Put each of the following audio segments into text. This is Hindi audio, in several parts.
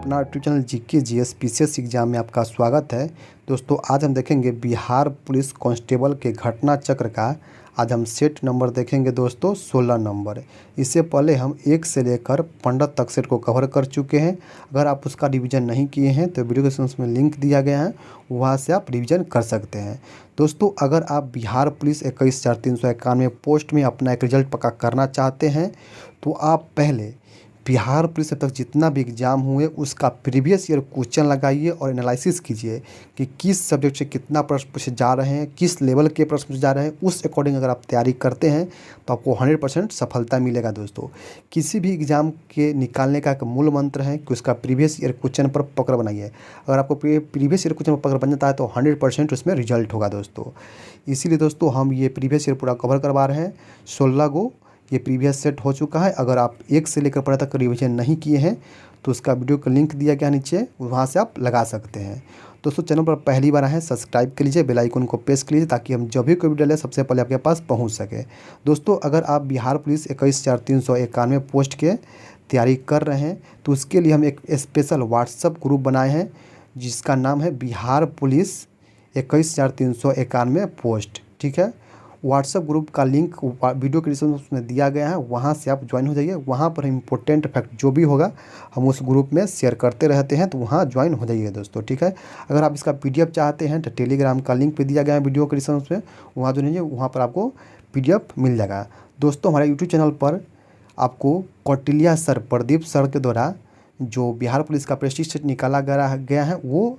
अपना YouTube channel GK GS PCS exam में आपका स्वागत है। दोस्तों आज हम देखेंगे बिहार पुलिस कांस्टेबल के घटना चक्र का। आज हम सेट नंबर देखेंगे दोस्तों 16 नंबर। इससे पहले हम 1 से लेकर 15 तक सेट को कवर कर चुके हैं। अगर आप उसका रिवीजन नहीं किए हैं तो वीडियो डिस्क्रिप्शन में लिंक दिया गया है, वहाँ से आप रिवीजन कर सकते हैं। दोस्तों अगर आप बिहार पुलिस 21,391 पोस्ट में अपना एक रिजल्ट पक्का करना चाहते हैं तो आप पहले बिहार पुलिस अब तक जितना भी एग्ज़ाम हुए उसका प्रीवियस ईयर क्वेश्चन लगाइए और एनालिसिस कीजिए कि किस सब्जेक्ट से कितना प्रश्न पूछे जा रहे हैं, किस लेवल के प्रश्न पूछे जा रहे हैं। उस अकॉर्डिंग अगर आप तैयारी करते हैं तो आपको 100% सफलता मिलेगा। दोस्तों किसी भी एग्ज़ाम के निकालने का एक मूल मंत्र है कि उसका प्रीवियस ईयर क्वेश्चन पर पकड़ बनाइए। अगर आपको प्रीवियस ईयर क्वेश्चन पर पकड़ बन जाता है तो 100% उसमें रिजल्ट होगा। दोस्तों इसीलिए दोस्तों हम ये प्रीवियस ईयर पूरा कवर करवा रहे हैं। 16 गो ये प्रीवियस सेट हो चुका है। अगर आप 1 से लेकर 15 तक रिवीजन नहीं किए हैं तो उसका वीडियो का लिंक दिया गया नीचे, वहाँ से आप लगा सकते हैं। दोस्तों चैनल पर पहली बार आए हैं सब्सक्राइब कर लीजिए, बेल आइकन को प्रेस कर लीजिए ताकि हम जब भी कोई वीडियो डालें सबसे पहले आपके पास पहुँच सके। दोस्तों अगर आप बिहार पुलिस 21,391 पोस्ट के तैयारी कर रहे हैं तो उसके लिए हम एक स्पेशल व्हाट्सअप ग्रुप बनाए हैं जिसका नाम है बिहार पुलिस 21,391 पोस्ट। ठीक है, व्हाट्सएप ग्रुप का लिंक वीडियो के डिस्क्रिप्शन में दिया गया है, वहाँ से आप ज्वाइन हो जाइए। वहाँ पर इम्पोर्टेंट फैक्ट जो भी होगा हम उस ग्रुप में शेयर करते रहते हैं, तो वहाँ ज्वाइन हो जाइए दोस्तों। ठीक है, अगर आप इसका पीडीएफ चाहते हैं तो टेलीग्राम का लिंक भी दिया गया है वीडियो के डिस्क्रिप्शन में, वहाँ ज्वाइन होइए, वहाँ पर आपको पीडीएफ मिल जाएगा। दोस्तों हमारे यूट्यूब चैनल पर आपको कौटिल्या सर, प्रदीप सर के द्वारा जो बिहार पुलिस का प्रेस्टीज टेस्ट निकाला गया है वो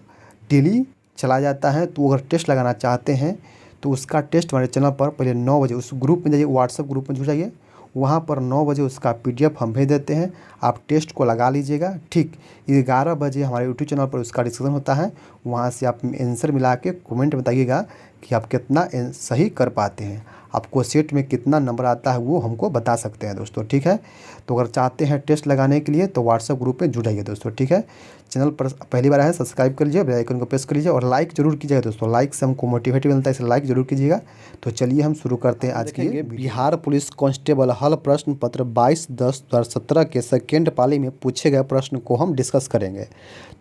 डेली चला जाता है। तो अगर टेस्ट लगाना चाहते हैं तो उसका टेस्ट हमारे चैनल पर पहले 9 बजे उस ग्रुप में जाइए, व्हाट्सएप ग्रुप में जुड़ जाइए। वहाँ पर 9 बजे उसका पीडीएफ हम भेज देते हैं, आप टेस्ट को लगा लीजिएगा। ठीक 11 बजे हमारे यूट्यूब चैनल पर उसका डिस्कशन होता है, वहाँ से आप आंसर मिला के कमेंट बताइएगा कि आप कितना सही कर पाते हैं, आपको सेट में कितना नंबर आता है वो हमको बता सकते हैं दोस्तों। ठीक है, तो अगर चाहते हैं टेस्ट लगाने के लिए तो व्हाट्सएप ग्रुप में जुड़ जाइए दोस्तों। ठीक है, चैनल पर पहली बार आए सब्सक्राइब कर लीजिए, बेल आइकन को प्रेस कर लीजिए और लाइक जरूर कीजिएगा दोस्तों। लाइक से हमको मोटिवेट मिलता है, इसलिए लाइक जरूर कीजिएगा। तो चलिए हम शुरू करते हैं आज के बिहार पुलिस कांस्टेबल हल प्रश्न पत्र 22/10/2017 के सेकेंड पाली में पूछे गए प्रश्न को हम डिस्कस करेंगे।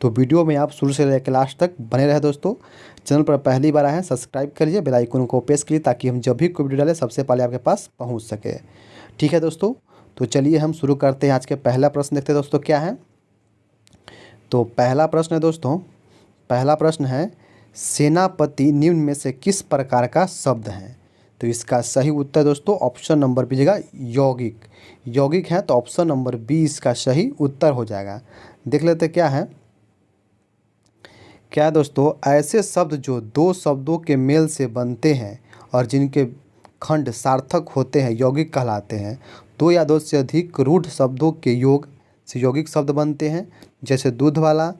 तो वीडियो में आप शुरू से लेकर लास्ट तक बने रहे दोस्तों। चैनल पर पहली बार आए हैं सब्सक्राइब करिए, बेल आइकन को प्रेस करिए ताकि हम जब भी कोई वीडियो डालें सबसे पहले आपके पास पहुंच सके। ठीक है दोस्तों, तो चलिए हम शुरू करते हैं। आज के पहला प्रश्न देखते हैं दोस्तों क्या है। तो पहला प्रश्न है दोस्तों, पहला प्रश्न है सेनापति निम्न में से किस प्रकार का शब्द है। तो इसका सही उत्तर दोस्तों ऑप्शन नंबर बीजिएगा यौगिक। यौगिक है तो ऑप्शन नंबर बी इसका सही उत्तर हो जाएगा। देख लेते क्या है। क्या दोस्तों, ऐसे शब्द जो 2 शब्दों के मेल से बनते हैं और जिनके खंड सार्थक होते हैं यौगिक कहलाते हैं। 2 या 2 से अधिक रूढ़ शब्दों के योग से यौगिक शब्द बनते हैं, जैसे दूध वाला,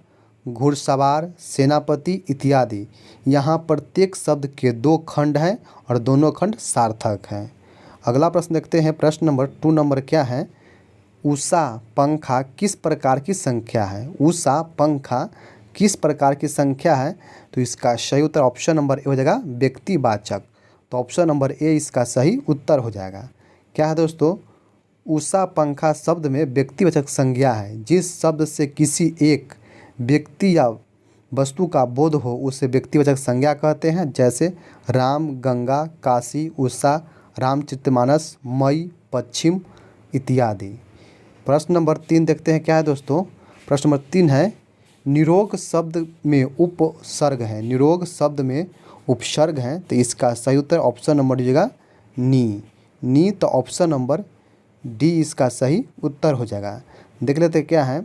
घुड़सवार, सेनापति इत्यादि। यहाँ प्रत्येक शब्द के 2 खंड हैं और दोनों खंड सार्थक हैं। अगला प्रश्न देखते हैं, प्रश्न नंबर 2 नंबर क्या है। उषा पंखा किस प्रकार की संख्या है। उषा पंखा किस प्रकार की संख्या है। तो इसका सही उत्तर ऑप्शन नंबर ए हो जाएगा व्यक्तिवाचक। तो ऑप्शन नंबर ए इसका सही उत्तर हो जाएगा। क्या है दोस्तों, उषा पंखा शब्द में व्यक्तिवाचक संज्ञा है। जिस शब्द से किसी एक व्यक्ति या वस्तु का बोध हो उसे व्यक्तिवाचक संज्ञा कहते हैं, जैसे राम, गंगा, काशी, उषा, रामचरितमानस, मई, पश्चिम इत्यादि। प्रश्न नंबर 3 देखते हैं क्या है दोस्तों। प्रश्न नंबर 3 है निरोग शब्द में उपसर्ग है। निरोग शब्द में उपसर्ग है तो इसका सही उत्तर ऑप्शन नंबर दीजिएगा नी। नी तो ऑप्शन नंबर डी इसका सही उत्तर हो जाएगा। देख लेते क्या है।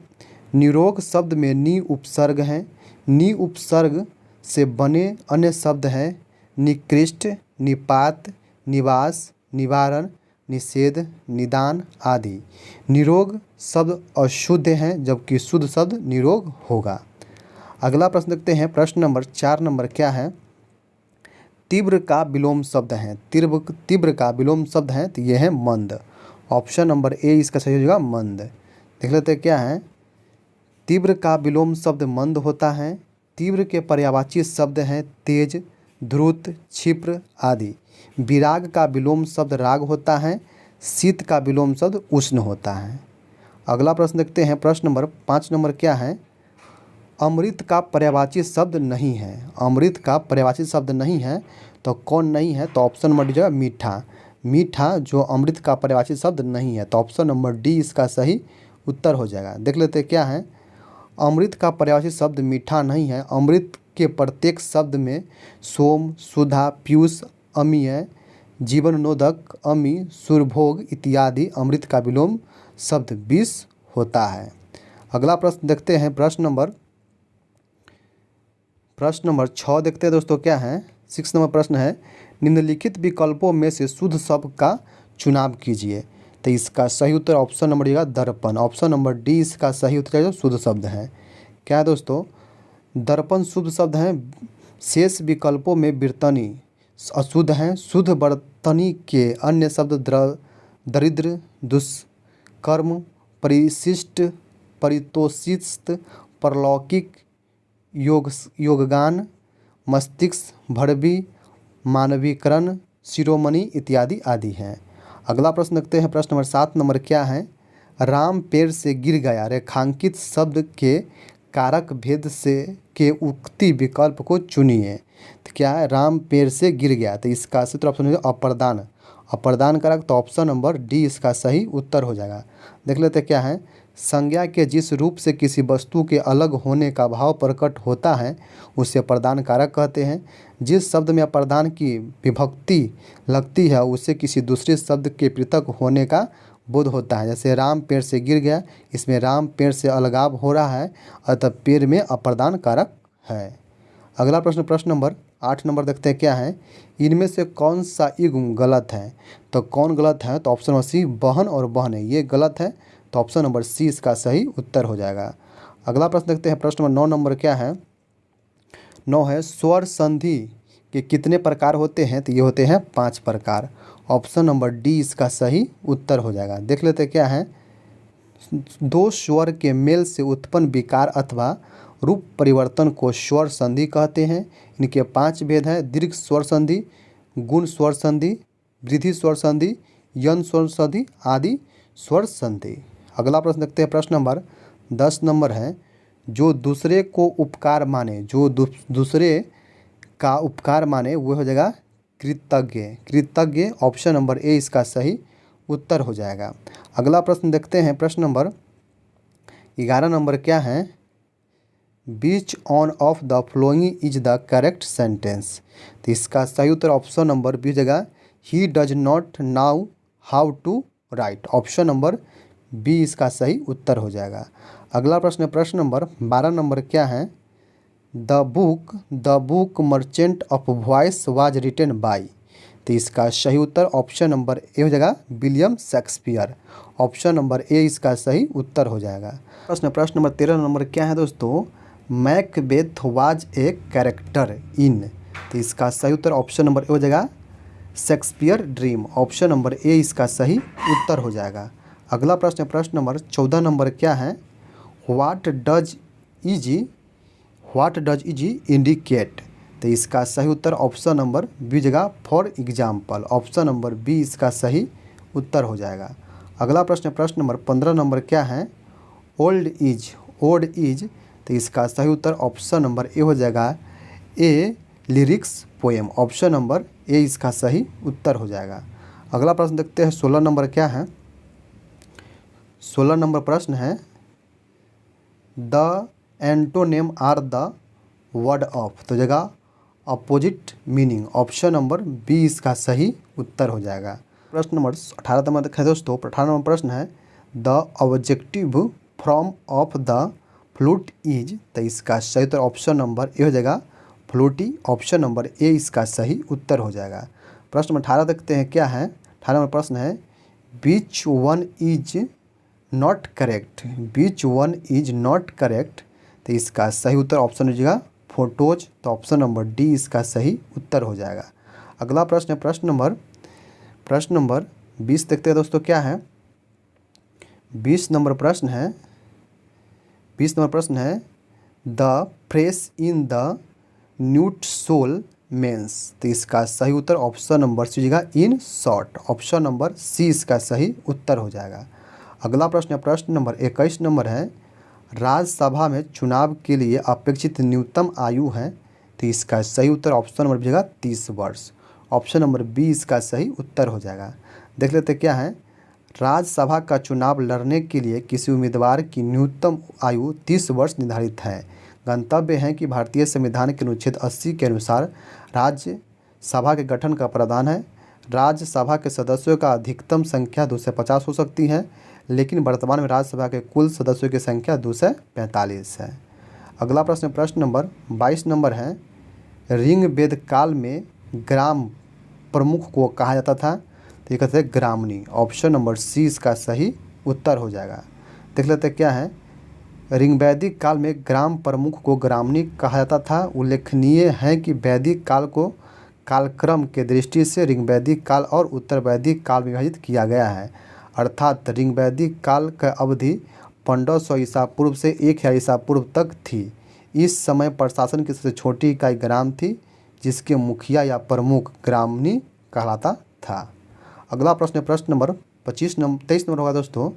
निरोग शब्द में नी उपसर्ग है। नी उपसर्ग से बने अन्य शब्द हैं निकृष्ट, निपात, निवास, निवारण, निषेध, निदान आदि। निरोग शब्द अशुद्ध हैं जबकि शुद्ध शब्द निरोग होगा। अगला प्रश्न देखते हैं, प्रश्न नंबर 4 नंबर क्या है। तीव्र का विलोम शब्द है। तीव्र का विलोम शब्द है तो यह है मंद। ऑप्शन नंबर ए इसका सही हो जाएगा मंद। देख लेते क्या है। तीव्र का विलोम शब्द मंद होता है। तीव्र के पर्यायवाची शब्द हैं तेज, ध्रुत, क्षिप्र आदि। विराग का विलोम शब्द राग होता है। शीत का विलोम शब्द उष्ण होता है। अगला प्रश्न देखते हैं, प्रश्न नंबर 5 नंबर क्या है। अमृत का पर्यायवाची शब्द नहीं है। अमृत का पर्यायवाची शब्द नहीं है तो कौन नहीं है? तो ऑप्शन नंबर डी जो है मीठा। मीठा जो अमृत का पर्यायवाची शब्द नहीं है, तो ऑप्शन नंबर डी इसका सही उत्तर हो जाएगा। देख लेते हैं क्या है। अमृत का पर्यायवाची शब्द मीठा नहीं है। अमृत के प्रत्येक शब्द में सोम, सुधा, पीयूष, अमीय, जीवनोदक, अमी, सुरभोग इत्यादि अमृत का विलोम शब्द विष होता है। अगला प्रश्न देखते हैं। प्रश्न नंबर 6 देखते हैं दोस्तों क्या है। 6 नंबर प्रश्न है, निम्नलिखित विकल्पों में से शुद्ध शब्द का चुनाव कीजिए। तो इसका सही उत्तर ऑप्शन नंबर डी दर्पण। ऑप्शन नंबर डी इसका सही उत्तर जो शुद्ध शब्द है। क्या है दोस्तों? दर्पण शुद्ध शब्द है। शेष विकल्पों में वर्तनी अशुद्ध हैं। शुद्ध वर्तनी के अन्य शब्द दरिद्र, दुष्कर्म, परिशिष्ट, परितोषित, परलौकिक, योगगान, मस्तिष्क, भड़वी, मानवीकरण, शिरोमणि इत्यादि आदि हैं। अगला प्रश्न देखते हैं। प्रश्न नंबर 7 नंबर क्या है। राम पेड़ से गिर गया रेखांकित शब्द के कारक भेद से के उक्ति विकल्प को चुनिए। तो क्या है? राम पेड़ से गिर गया, तो इसका सूत्र ऑप्शन है अप्रदान। अप्रदान कारक, तो ऑप्शन नंबर डी इसका सही उत्तर हो जाएगा। देख लेते हैं क्या है। संज्ञा के जिस रूप से किसी वस्तु के अलग होने का भाव प्रकट होता है उसे अप्रदान कारक कहते हैं। जिस शब्द में अप्रदान की विभक्ति लगती है उसे किसी दूसरे शब्द के पृथक होने का बोध होता है। जैसे राम पेड़ से गिर गया, इसमें राम पेड़ से अलगाव हो रहा है, अतः पेड़ में अप्रदान कारक है। अगला प्रश्न नंबर 8 नंबर देखते हैं क्या है। इनमें से कौन सा युग्म गलत है? तो कौन गलत है? तो ऑप्शन नंबर सी बहन और बहन है, ये गलत है, तो ऑप्शन नंबर सी इसका सही उत्तर हो जाएगा। अगला प्रश्न देखते हैं। प्रश्न नंबर 9 नंबर क्या है। 9 है, स्वर संधि के कितने प्रकार होते हैं? तो ये होते हैं 5 प्रकार। ऑप्शन नंबर डी इसका सही उत्तर हो जाएगा। देख लेते हैं क्या है। दो स्वर के मेल से उत्पन्न विकार अथवा रूप परिवर्तन को स्वर संधि कहते हैं। इनके 5 भेद हैं। दीर्घ स्वर संधि, गुण स्वर संधि, वृद्धि स्वर संधि, यन स्वर संधि आदि स्वर संधि। अगला प्रश्न देखते हैं। प्रश्न नंबर 10 नंबर है, जो दूसरे को उपकार माने, जो दूसरे का उपकार माने वो हो जाएगा कृतज्ञ। कृतज्ञ ऑप्शन नंबर ए इसका सही उत्तर हो जाएगा। अगला प्रश्न देखते हैं। प्रश्न नंबर 11 नंबर क्या है। Which one of the following is the correct sentence. तो इसका सही उत्तर ऑप्शन नंबर बी हो जाएगा, he does not know how to write. Option number B इसका सही उत्तर हो जाएगा। अगला प्रश्न नंबर 12 नंबर क्या है। The book merchant of voice was written by. तो इसका सही उत्तर ऑप्शन नंबर ए हो जाएगा, William Shakespeare. Option number A इसका सही उत्तर हो जाएगा। प्रश्न नंबर 13 नंबर क्या है दोस्तों। Macbeth was a character in. तो इसका सही उत्तर ऑप्शन नंबर ए हो जाएगा, Shakespeare dream. Option number A इसका सही उत्तर हो जाएगा। अगला प्रश्न नंबर 14 नंबर क्या है। What does is indicate. तो इसका सही उत्तर ऑप्शन नंबर बी जगह for example. Option number B इसका सही उत्तर हो जाएगा। अगला प्रश्न नंबर 15 नंबर क्या है। Ode is. तो इसका सही उत्तर ऑप्शन नंबर ए हो जाएगा, a lyrics poem. Option number A इसका सही उत्तर हो जाएगा। अगला प्रश्न देखते हैं। 16 नंबर क्या है। 16 नंबर प्रश्न है, the antonym are the word of. तो जगह opposite meaning. Option number B इसका सही उत्तर हो जाएगा। प्रश्न नंबर 18 नंबर देखा दोस्तों। 18 नंबर प्रश्न है, the objective from of the flute is. तो इसका सही उत्तर ऑप्शन नंबर ए हो जाएगा, फ्लूटी। ऑप्शन नंबर ए इसका सही उत्तर हो जाएगा। प्रश्न नंबर 18 देखते हैं क्या है। 18 नंबर प्रश्न है, which one is not correct. Which one is not correct. तो इसका सही उत्तर ऑप्शन हो जाएगा, फोटोज। तो ऑप्शन नंबर डी इसका सही उत्तर हो जाएगा। अगला प्रश्न नंबर 20 देखते हैं दोस्तों क्या है। 20 नंबर प्रश्न है, the phrase in the nutshell means. तो इसका सही उत्तर ऑप्शन नंबर सी होगा, in short. Option number C इसका सही उत्तर हो जाएगा। अगला प्रश्न नंबर 21 नंबर है, राज्यसभा में चुनाव के लिए अपेक्षित न्यूनतम आयु है? तो इसका सही उत्तर ऑप्शन नंबर बी 30 वर्ष। ऑप्शन नंबर बी इसका सही उत्तर हो जाएगा। देख लेते क्या है। राज्यसभा का चुनाव लड़ने के लिए किसी उम्मीदवार की न्यूनतम आयु 30 वर्ष निर्धारित है। गंतव्य है कि भारतीय संविधान के अनुच्छेद 80 के अनुसार राज्यसभा के गठन का प्रावधान है। राज्यसभा के सदस्यों का अधिकतम संख्या 250 हो सकती है, लेकिन वर्तमान में राज्यसभा के कुल सदस्यों की संख्या 245 है। अगला प्रश्न नंबर 22 नंबर है। ऋग्वेद काल में ग्राम प्रमुख को कहा जाता था? तो ये कहते हैं ग्रामणी। ऑप्शन नंबर सी इसका सही उत्तर हो जाएगा। देख लेते क्या है। ऋग्वैदिक काल में ग्राम प्रमुख को ग्रामणी कहा जाता था। उल्लेखनीय है कि वैदिक काल को कालक्रम के दृष्टि से ऋग्वैदिक काल और उत्तर वैदिक काल विभाजित किया गया है। अर्थात ऋग्वैदिक काल का अवधि 1500 ईसा पूर्व से 1000 ईसा पूर्व तक थी। इस समय प्रशासन की सबसे छोटी इकाई ग्राम थी, जिसके मुखिया या प्रमुख ग्रामणी कहलाता था। अगला प्रश्न नंबर 23 नंबर होगा दोस्तों।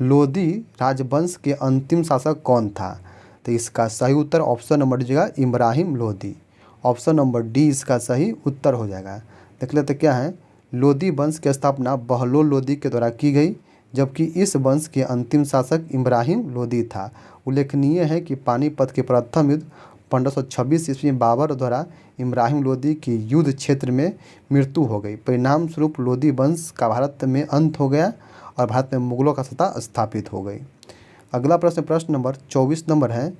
लोदी राजवंश के अंतिम शासक कौन था? तो इसका सही उत्तर option number D Ibrahim Lodi. Option number D इसका सही उत्तर हो जाएगा। देख लेते क्या है। लोदी वंश की स्थापना बहलोल लोदी के द्वारा की गई, जबकि इस वंश के अंतिम शासक इब्राहिम लोदी था। उल्लेखनीय है कि पानीपत के प्रथम युद्ध 1526 ईस्वी में बाबर द्वारा इब्राहिम लोदी की युद्ध क्षेत्र में मृत्यु हो गई। परिणाम स्वरूप लोदी वंश का भारत में अंत हो गया और भारत में मुगलों का सत्ता स्थापित हो गई। अगला प्रश्न नंबर 24 नंबर है।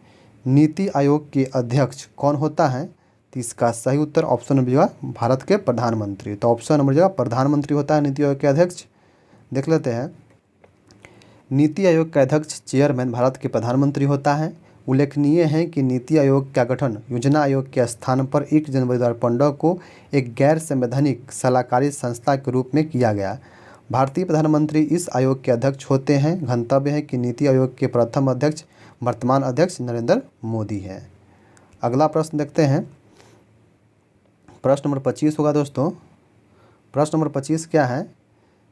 नीति आयोग के अध्यक्ष कौन होता है? तो इसका सही उत्तर ऑप्शन नंबर भारत के प्रधानमंत्री। तो ऑप्शन नंबर प्रधानमंत्री होता है नीति आयोग के अध्यक्ष। देख लेते हैं। नीति आयोग का अध्यक्ष चेयरमैन भारत के प्रधानमंत्री होता है। उल्लेखनीय है कि नीति आयोग का गठन योजना आयोग के स्थान पर 1 जनवरी 2015 को एक गैर संवैधानिक सलाहकारी संस्था के रूप में किया गया। भारतीय प्रधानमंत्री इस आयोग के अध्यक्ष होते हैं। गंतव्य है कि नीति आयोग के प्रथम अध्यक्ष वर्तमान अध्यक्ष नरेंद्र मोदी है। अगला प्रश्न देखते हैं। प्रश्न नंबर 25 होगा दोस्तों। प्रश्न नंबर 25 क्या है।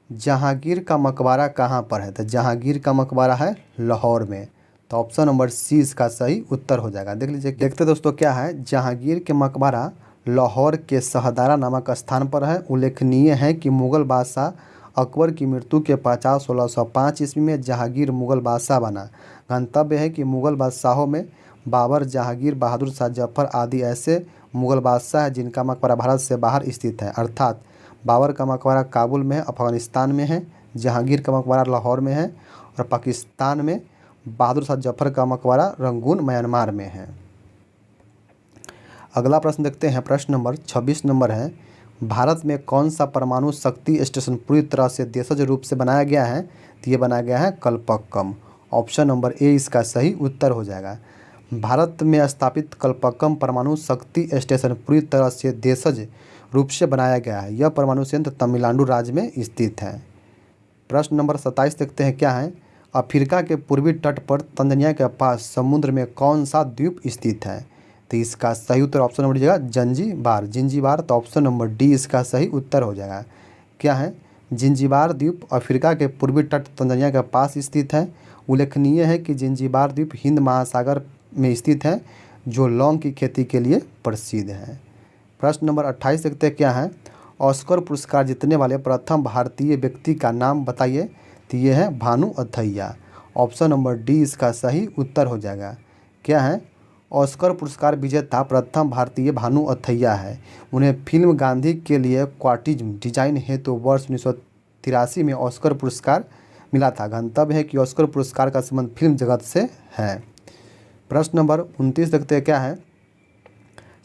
जहांगीर का मकबरा कहाँ पर है? तो जहांगीर का मकबरा है लाहौर में। तो ऑप्शन नंबर सी इसका सही उत्तर हो जाएगा। देख लीजिए। देखते दोस्तों क्या है। जहांगीर के मकबरा लाहौर के शहदारा नामक स्थान पर है। उल्लेखनीय है कि मुगल बादशाह अकबर की मृत्यु के 1605 ईस्वी में जहांगीर मुगल बादशाह बना। गंतव्य है कि मुगल बादशाहों में बाबर, जहांगीर, बहादुर शाह जफर आदि ऐसे मुगल बादशाह हैं जिनका मकबरा भारत से बाहर स्थित है। अर्थात बाबर का मकबरा काबुल में है, अफगानिस्तान में है। जहांगीर का मकबरा लाहौर में है और पाकिस्तान में बहादुर शाह जफर का मकबरा रंगून म्यांमार में है। अगला प्रश्न देखते हैं। प्रश्न नंबर 26 नंबर है। भारत में कौन सा परमाणु शक्ति स्टेशन पूरी तरह से देशज रूप से बनाया गया है? तो ये बनाया गया है कल्पक्कम। ऑप्शन नंबर ए इसका सही उत्तर हो जाएगा। भारत में स्थापित कल्पक्कम परमाणु शक्ति स्टेशन पूरी तरह से देशज रूप से बनाया गया है। यह परमाणु संयंत्र तमिलनाडु राज्य में स्थित है। प्रश्न नंबर 27 देखते हैं क्या है। अफ्रीका के पूर्वी तट पर तंजानिया के पास समुद्र में कौन सा द्वीप स्थित है? तो इसका सही उत्तर ऑप्शन नंबर डी जिंजीबार। तो ऑप्शन नंबर डी इसका सही उत्तर हो जाएगा। क्या है। जिंजीबार द्वीप अफ्रीका के पूर्वी तट तंजानिया के पास स्थित है। उल्लेखनीय है कि जिंजीबार द्वीप हिंद महासागर में स्थित है, जो लौंग की खेती के लिए प्रसिद्ध है। प्रश्न नंबर 28 देखते हैं क्या है। ऑस्कर पुरस्कार जीतने वाले प्रथम भारतीय व्यक्ति का नाम बताइए। तो ये है Bhanu Athaiya. Option number D इसका सही उत्तर हो जाएगा। क्या है। ऑस्कर पुरस्कार विजेता प्रथम भारतीय भानु अथैया है। उन्हें फिल्म गांधी के लिए क्वाटिज्म डिजाइन हेतु वर्ष 1983 में ऑस्कर पुरस्कार मिला था। गंतव्य है कि ऑस्कर पुरस्कार का संबंध फिल्म जगत से है। प्रश्न नंबर 29 देखते हैं क्या है।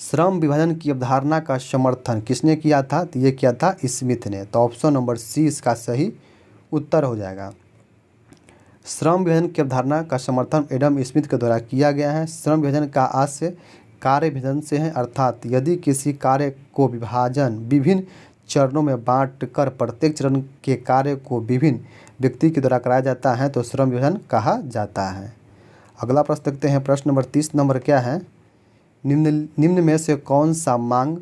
श्रम विभाजन की अवधारणा का समर्थन किसने किया था? तो ये किया था स्मिथ ने। तो ऑप्शन नंबर सी इसका सही उत्तर हो जाएगा। श्रम विभाजन की अवधारणा का समर्थन एडम स्मिथ के द्वारा किया गया है। श्रम विभाजन का आशय कार्य विभाजन से है। अर्थात यदि किसी कार्य को विभिन्न चरणों में बांटकर प्रत्येक चरण के कार्य को विभिन्न व्यक्ति के द्वारा कराया जाता है तो श्रम विभाजन कहा जाता है। अगला प्रश्न देखते हैं। प्रश्न नंबर 30 नंबर क्या है। निम्न में से कौन सा मांग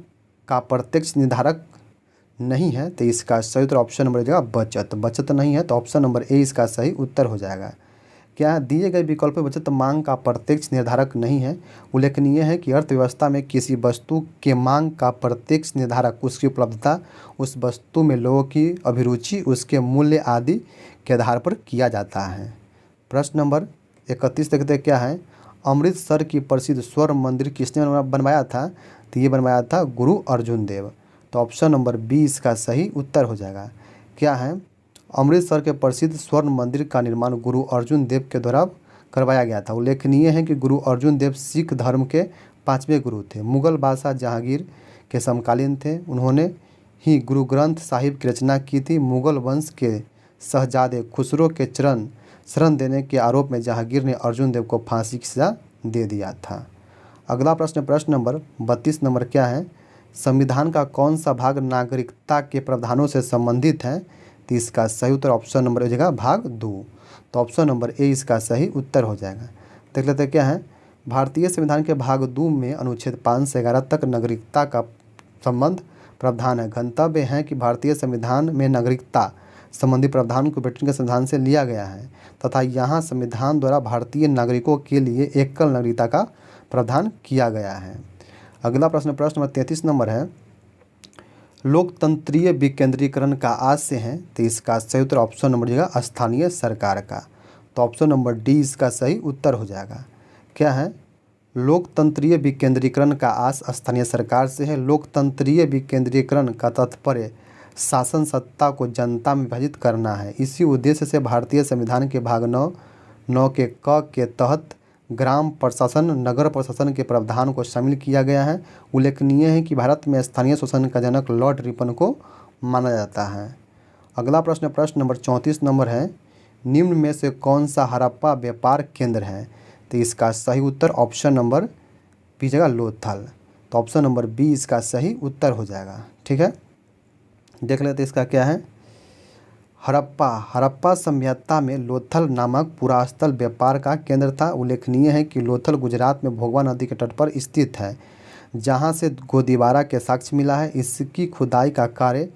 का प्रत्यक्ष निर्धारक नहीं है? तो इसका सही उत्तर ऑप्शन नंबर बचत नहीं है। तो ऑप्शन नंबर ए इसका सही उत्तर हो जाएगा। क्या है, दिए गए विकल्प में बचत मांग का प्रत्यक्ष निर्धारक नहीं है। उल्लेखनीय है कि अर्थव्यवस्था में किसी वस्तु के मांग का प्रत्यक्ष निर्धारक उसकी उपलब्धता, उस वस्तु में लोगों की अभिरुचि, उसके मूल्य आदि के आधार पर किया जाता है। प्रश्न नंबर 31 देखते हैं क्या है, अमृतसर की प्रसिद्ध स्वर्ण मंदिर किसने बनवाया था? तो ये बनवाया था गुरु अर्जुन देव। तो ऑप्शन नंबर 20 का सही उत्तर हो जाएगा। क्या है, अमृतसर के प्रसिद्ध स्वर्ण मंदिर का निर्माण गुरु अर्जुन देव के द्वारा करवाया गया था। उल्लेखनीय है कि गुरु अर्जुन देव सिख धर्म के 5वें गुरु थे। मुगल बादशाह जहांगीर के समकालीन थे। उन्होंने ही गुरु ग्रंथ साहिब की रचना की थी। मुगल वंश के शहजादे खुसरो के शरण देने के आरोप में जहांगीर ने अर्जुन देव को फांसी की सजा दे दिया था। अगला प्रश्न, प्रश्न नंबर 32 नंबर क्या है, संविधान का कौन सा भाग नागरिकता के प्रावधानों से संबंधित है? तो इसका सही उत्तर ऑप्शन नंबर हो जाएगा भाग 2। तो ऑप्शन नंबर ए इसका सही उत्तर हो जाएगा। देख लेते हैं क्या है, भारतीय संविधान के भाग 2 में अनुच्छेद 5 से 11 तक नागरिकता का संबंध प्रावधान है। गंतव्य है कि भारतीय संविधान में नागरिकता संबंधी प्रावधान को ब्रिटेन के संविधान से लिया गया है तथा यहाँ संविधान द्वारा भारतीय नागरिकों के लिए एकल नागरिकता का प्रावधान किया गया है। अगला प्रश्न, प्रश्न नंबर 33 नंबर है, लोकतंत्रीय विकेंद्रीकरण का आशय है। तो इसका सही उत्तर ऑप्शन नंबर जाएगा स्थानीय सरकार का। तो ऑप्शन नंबर डी इसका सही उत्तर हो जाएगा। क्या है, लोकतंत्रीय विकेंद्रीकरण का आस स्थानीय सरकार से है। लोकतंत्रीय विकेंद्रीकरण का तात्पर्य शासन सत्ता को जनता में विभाजित करना है। इसी उद्देश्य से भारतीय संविधान के भाग 9 के क के तहत ग्राम प्रशासन, नगर प्रशासन के प्रावधान को शामिल किया गया है। उल्लेखनीय है कि भारत में स्थानीय शासन का जनक लॉर्ड रिपन को माना जाता है। अगला प्रश्न, प्रश्न नंबर 34 नंबर है, निम्न में से कौन सा हड़प्पा व्यापार केंद्र है? तो इसका सही उत्तर ऑप्शन नंबर बी जाएगा लोथल। तो ऑप्शन नंबर बी इसका सही उत्तर हो जाएगा। ठीक है, देख लेते इसका क्या है, हड़प्पा सभ्यता में लोथल नामक पुरास्थल व्यापार का केंद्र था। उल्लेखनीय है कि लोथल गुजरात में भोगवा नदी के तट पर स्थित है, जहां से गोदीबारा के साक्ष्य मिला है। इसकी खुदाई का कार्य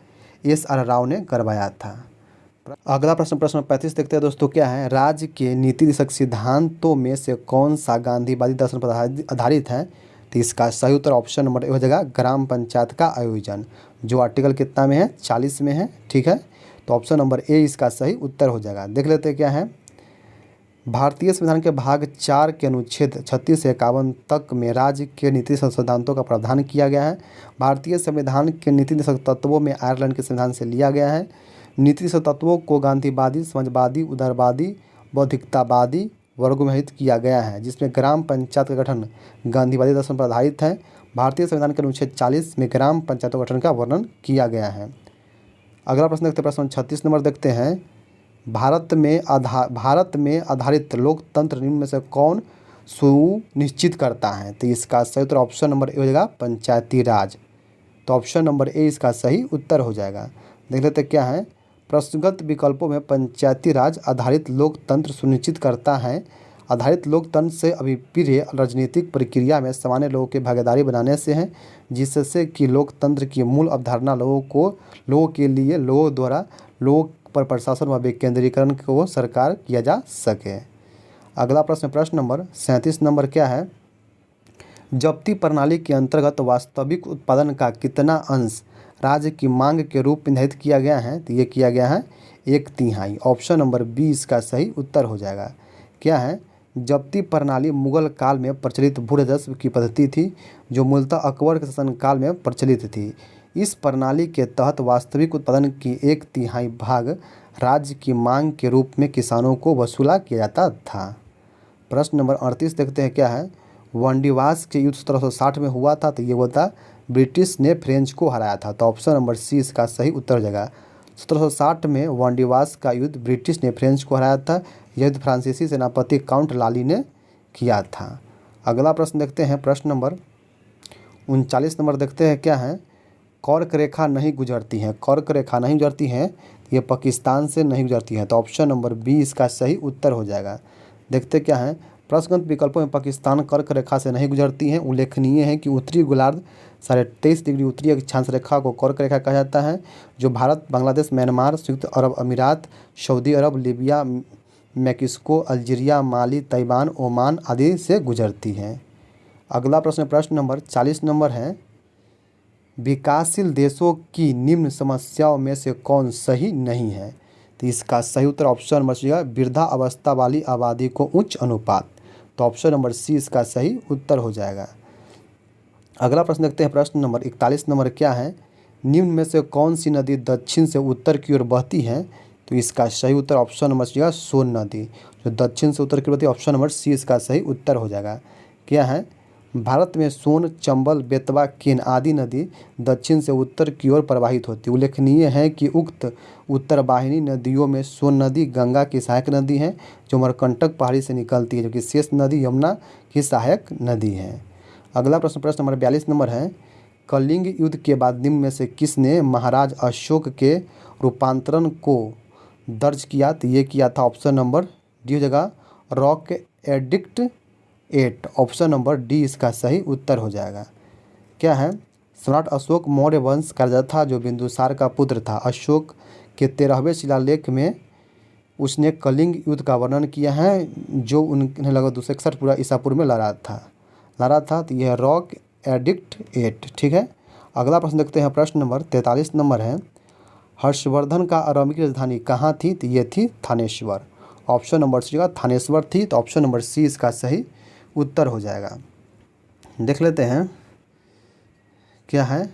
एस.आर. राव ने करवाया था। अगला प्रश्न, प्रश्न 35 देखते हैं दोस्तों क्या है, राज्य के नीति दिशक सिद्धांतों में से कौन सा गांधीवादी दर्शन पर आधारित है? तो इसका सही उत्तर ऑप्शन नंबर ए हो जाएगा ग्राम पंचायत का आयोजन, जो आर्टिकल कितना में है, 40 में है। ठीक है, तो ऑप्शन नंबर ए इसका सही उत्तर हो जाएगा। देख लेते हैं क्या है, भारतीय संविधान के भाग 4 के अनुच्छेद 36 से 51 तक में राज्य के नीति सिद्धांतों का प्रावधान किया गया है। भारतीय संविधान के नीति तत्वों में आयरलैंड के संविधान से लिया गया है। नीति तत्वों को गांधीवादी, समाजवादी, उदारवादी, बौद्धिकतावादी वर्गों में विभाजित किया गया है, जिसमें ग्राम पंचायत का गठन गांधीवादी दर्शन पर आधारित है। भारतीय संविधान के अनुच्छेद 40 में ग्राम पंचायतों का गठन का वर्णन किया गया है। अगला प्रश्न देखते हैं, प्रश्न 36 नंबर देखते हैं, भारत में आधारित लोकतंत्र निम्न में से कौन सुनिश्चित करता है? तो इसका सही उत्तर ऑप्शन नंबर ए हो जाएगा पंचायती राज। तो ऑप्शन नंबर ए इसका सही उत्तर हो जाएगा। देख लेते क्या है, प्रश्नगत विकल्पों में पंचायती राज आधारित लोकतंत्र सुनिश्चित करता है। आधारित लोकतंत्र से अभिप्राय राजनीतिक प्रक्रिया में सामान्य लोगों की भागीदारी बनाने से है, जिससे कि लोकतंत्र की मूल अवधारणा लोगों के लिए लोगों द्वारा लोगों पर प्रशासन व विकेंद्रीकरण को साकार किया जा सके। अगला प्रश्न, प्रश्न नंबर 37 नंबर क्या है, जब्ती प्रणाली के अंतर्गत वास्तविक उत्पादन का कितना अंश राज्य की मांग के रूप में निर्धारित किया गया है? तो ये किया गया है 1/3। ऑप्शन नंबर बी इसका सही उत्तर हो जाएगा। क्या है, जब्ती प्रणाली मुगल काल में प्रचलित भू राजस्व की पद्धति थी, जो मूलतः अकबर के शासनकाल में प्रचलित थी। इस प्रणाली के तहत वास्तविक उत्पादन की 1/3 भाग राज्य की मांग के रूप में किसानों को वसूला किया जाता था। प्रश्न नंबर 38 देखते हैं क्या है, वांडीवास के युद्ध 1760 में हुआ था। तो ये होता ब्रिटिश ने फ्रेंच को हराया था। तो ऑप्शन नंबर सी इसका सही उत्तर हो जाएगा। 1760 में वांडीवास का युद्ध ब्रिटिश ने फ्रेंच को हराया था। यह युद्ध फ्रांसीसी सेनापति काउंट लाली ने किया था। अगला प्रश्न देखते हैं, प्रश्न नंबर 39 नंबर देखते हैं क्या है, कर्क रेखा नहीं गुजरती है। कर्क रेखा नहीं गुजरती है, ये पाकिस्तान से नहीं गुजरती है। तो ऑप्शन नंबर बी इसका सही उत्तर हो जाएगा। देखते क्या है, प्रश्नगत विकल्पों में पाकिस्तान कर्क रेखा से नहीं गुजरती है। उल्लेखनीय है कि उत्तरी गोलार्ध 23.5 डिग्री उत्तरी अक्षांश रेखा को कर्क रेखा कहा जाता है, जो भारत, बांग्लादेश, म्यांमार, संयुक्त अरब अमीरात, सऊदी अरब, लीबिया, मैक्सिको, अल्जीरिया, माली, ताइवान, ओमान आदि से गुजरती हैं। अगला प्रश्न प्रश्न नंबर 40 नंबर है, विकासशील देशों की निम्न समस्याओं में से कौन सही नहीं है? तो इसका सही उत्तर ऑप्शन नंबर सी है, वृद्धावस्था वाली आबादी को उच्च अनुपात। तो ऑप्शन नंबर सी इसका सही उत्तर हो जाएगा। अगला प्रश्न देखते हैं प्रश्न नंबर 41 नंबर क्या है, निम्न में से कौन सी नदी दक्षिण से उत्तर की ओर बहती है? तो इसका सही उत्तर ऑप्शन नंबर सी है, सोन नदी जो दक्षिण से उत्तर की ओर बहती है। ऑप्शन नंबर सी इसका सही उत्तर हो जाएगा। क्या है, भारत में सोन, चंबल, बेतवा, केन आदि नदी दक्षिण से उत्तर की ओर प्रवाहित होती है। उल्लेखनीय है कि उक्त उत्तरवाहिनी नदियों में सोन नदी गंगा की सहायक नदी है जो अमरकंटक पहाड़ी से निकलती है, जबकि शेष नदी यमुना की सहायक नदी है। अगला प्रश्न प्रश्न नंबर 42 नंबर है, कलिंग युद्ध के बाद निम्न में से किसने महाराज अशोक के रूपांतरण को दर्ज किया? तो ये किया था ऑप्शन नंबर डी हो जाएगा, rock edict 8। Option number D इसका सही उत्तर हो जाएगा। क्या है, सम्राट अशोक मौर्य वंश का राजा था जो बिंदुसार का पुत्र था। अशोक के 13वें शिलालेख में उसने कलिंग युद्ध का वर्णन किया है जो उन्हें लगभग 261 पूरा ईसा पूर्व में लड़ा था। तो यह रॉक एडिक्ट 8, ठीक है। अगला प्रश्न देखते हैं प्रश्न नंबर 43 नंबर है, हर्षवर्धन का आरंभिक राजधानी कहाँ थी? तो ये थी थानेश्वर। ऑप्शन नंबर सी का थानेश्वर थी। तो ऑप्शन नंबर सी इसका सही उत्तर हो जाएगा। देख लेते हैं क्या है,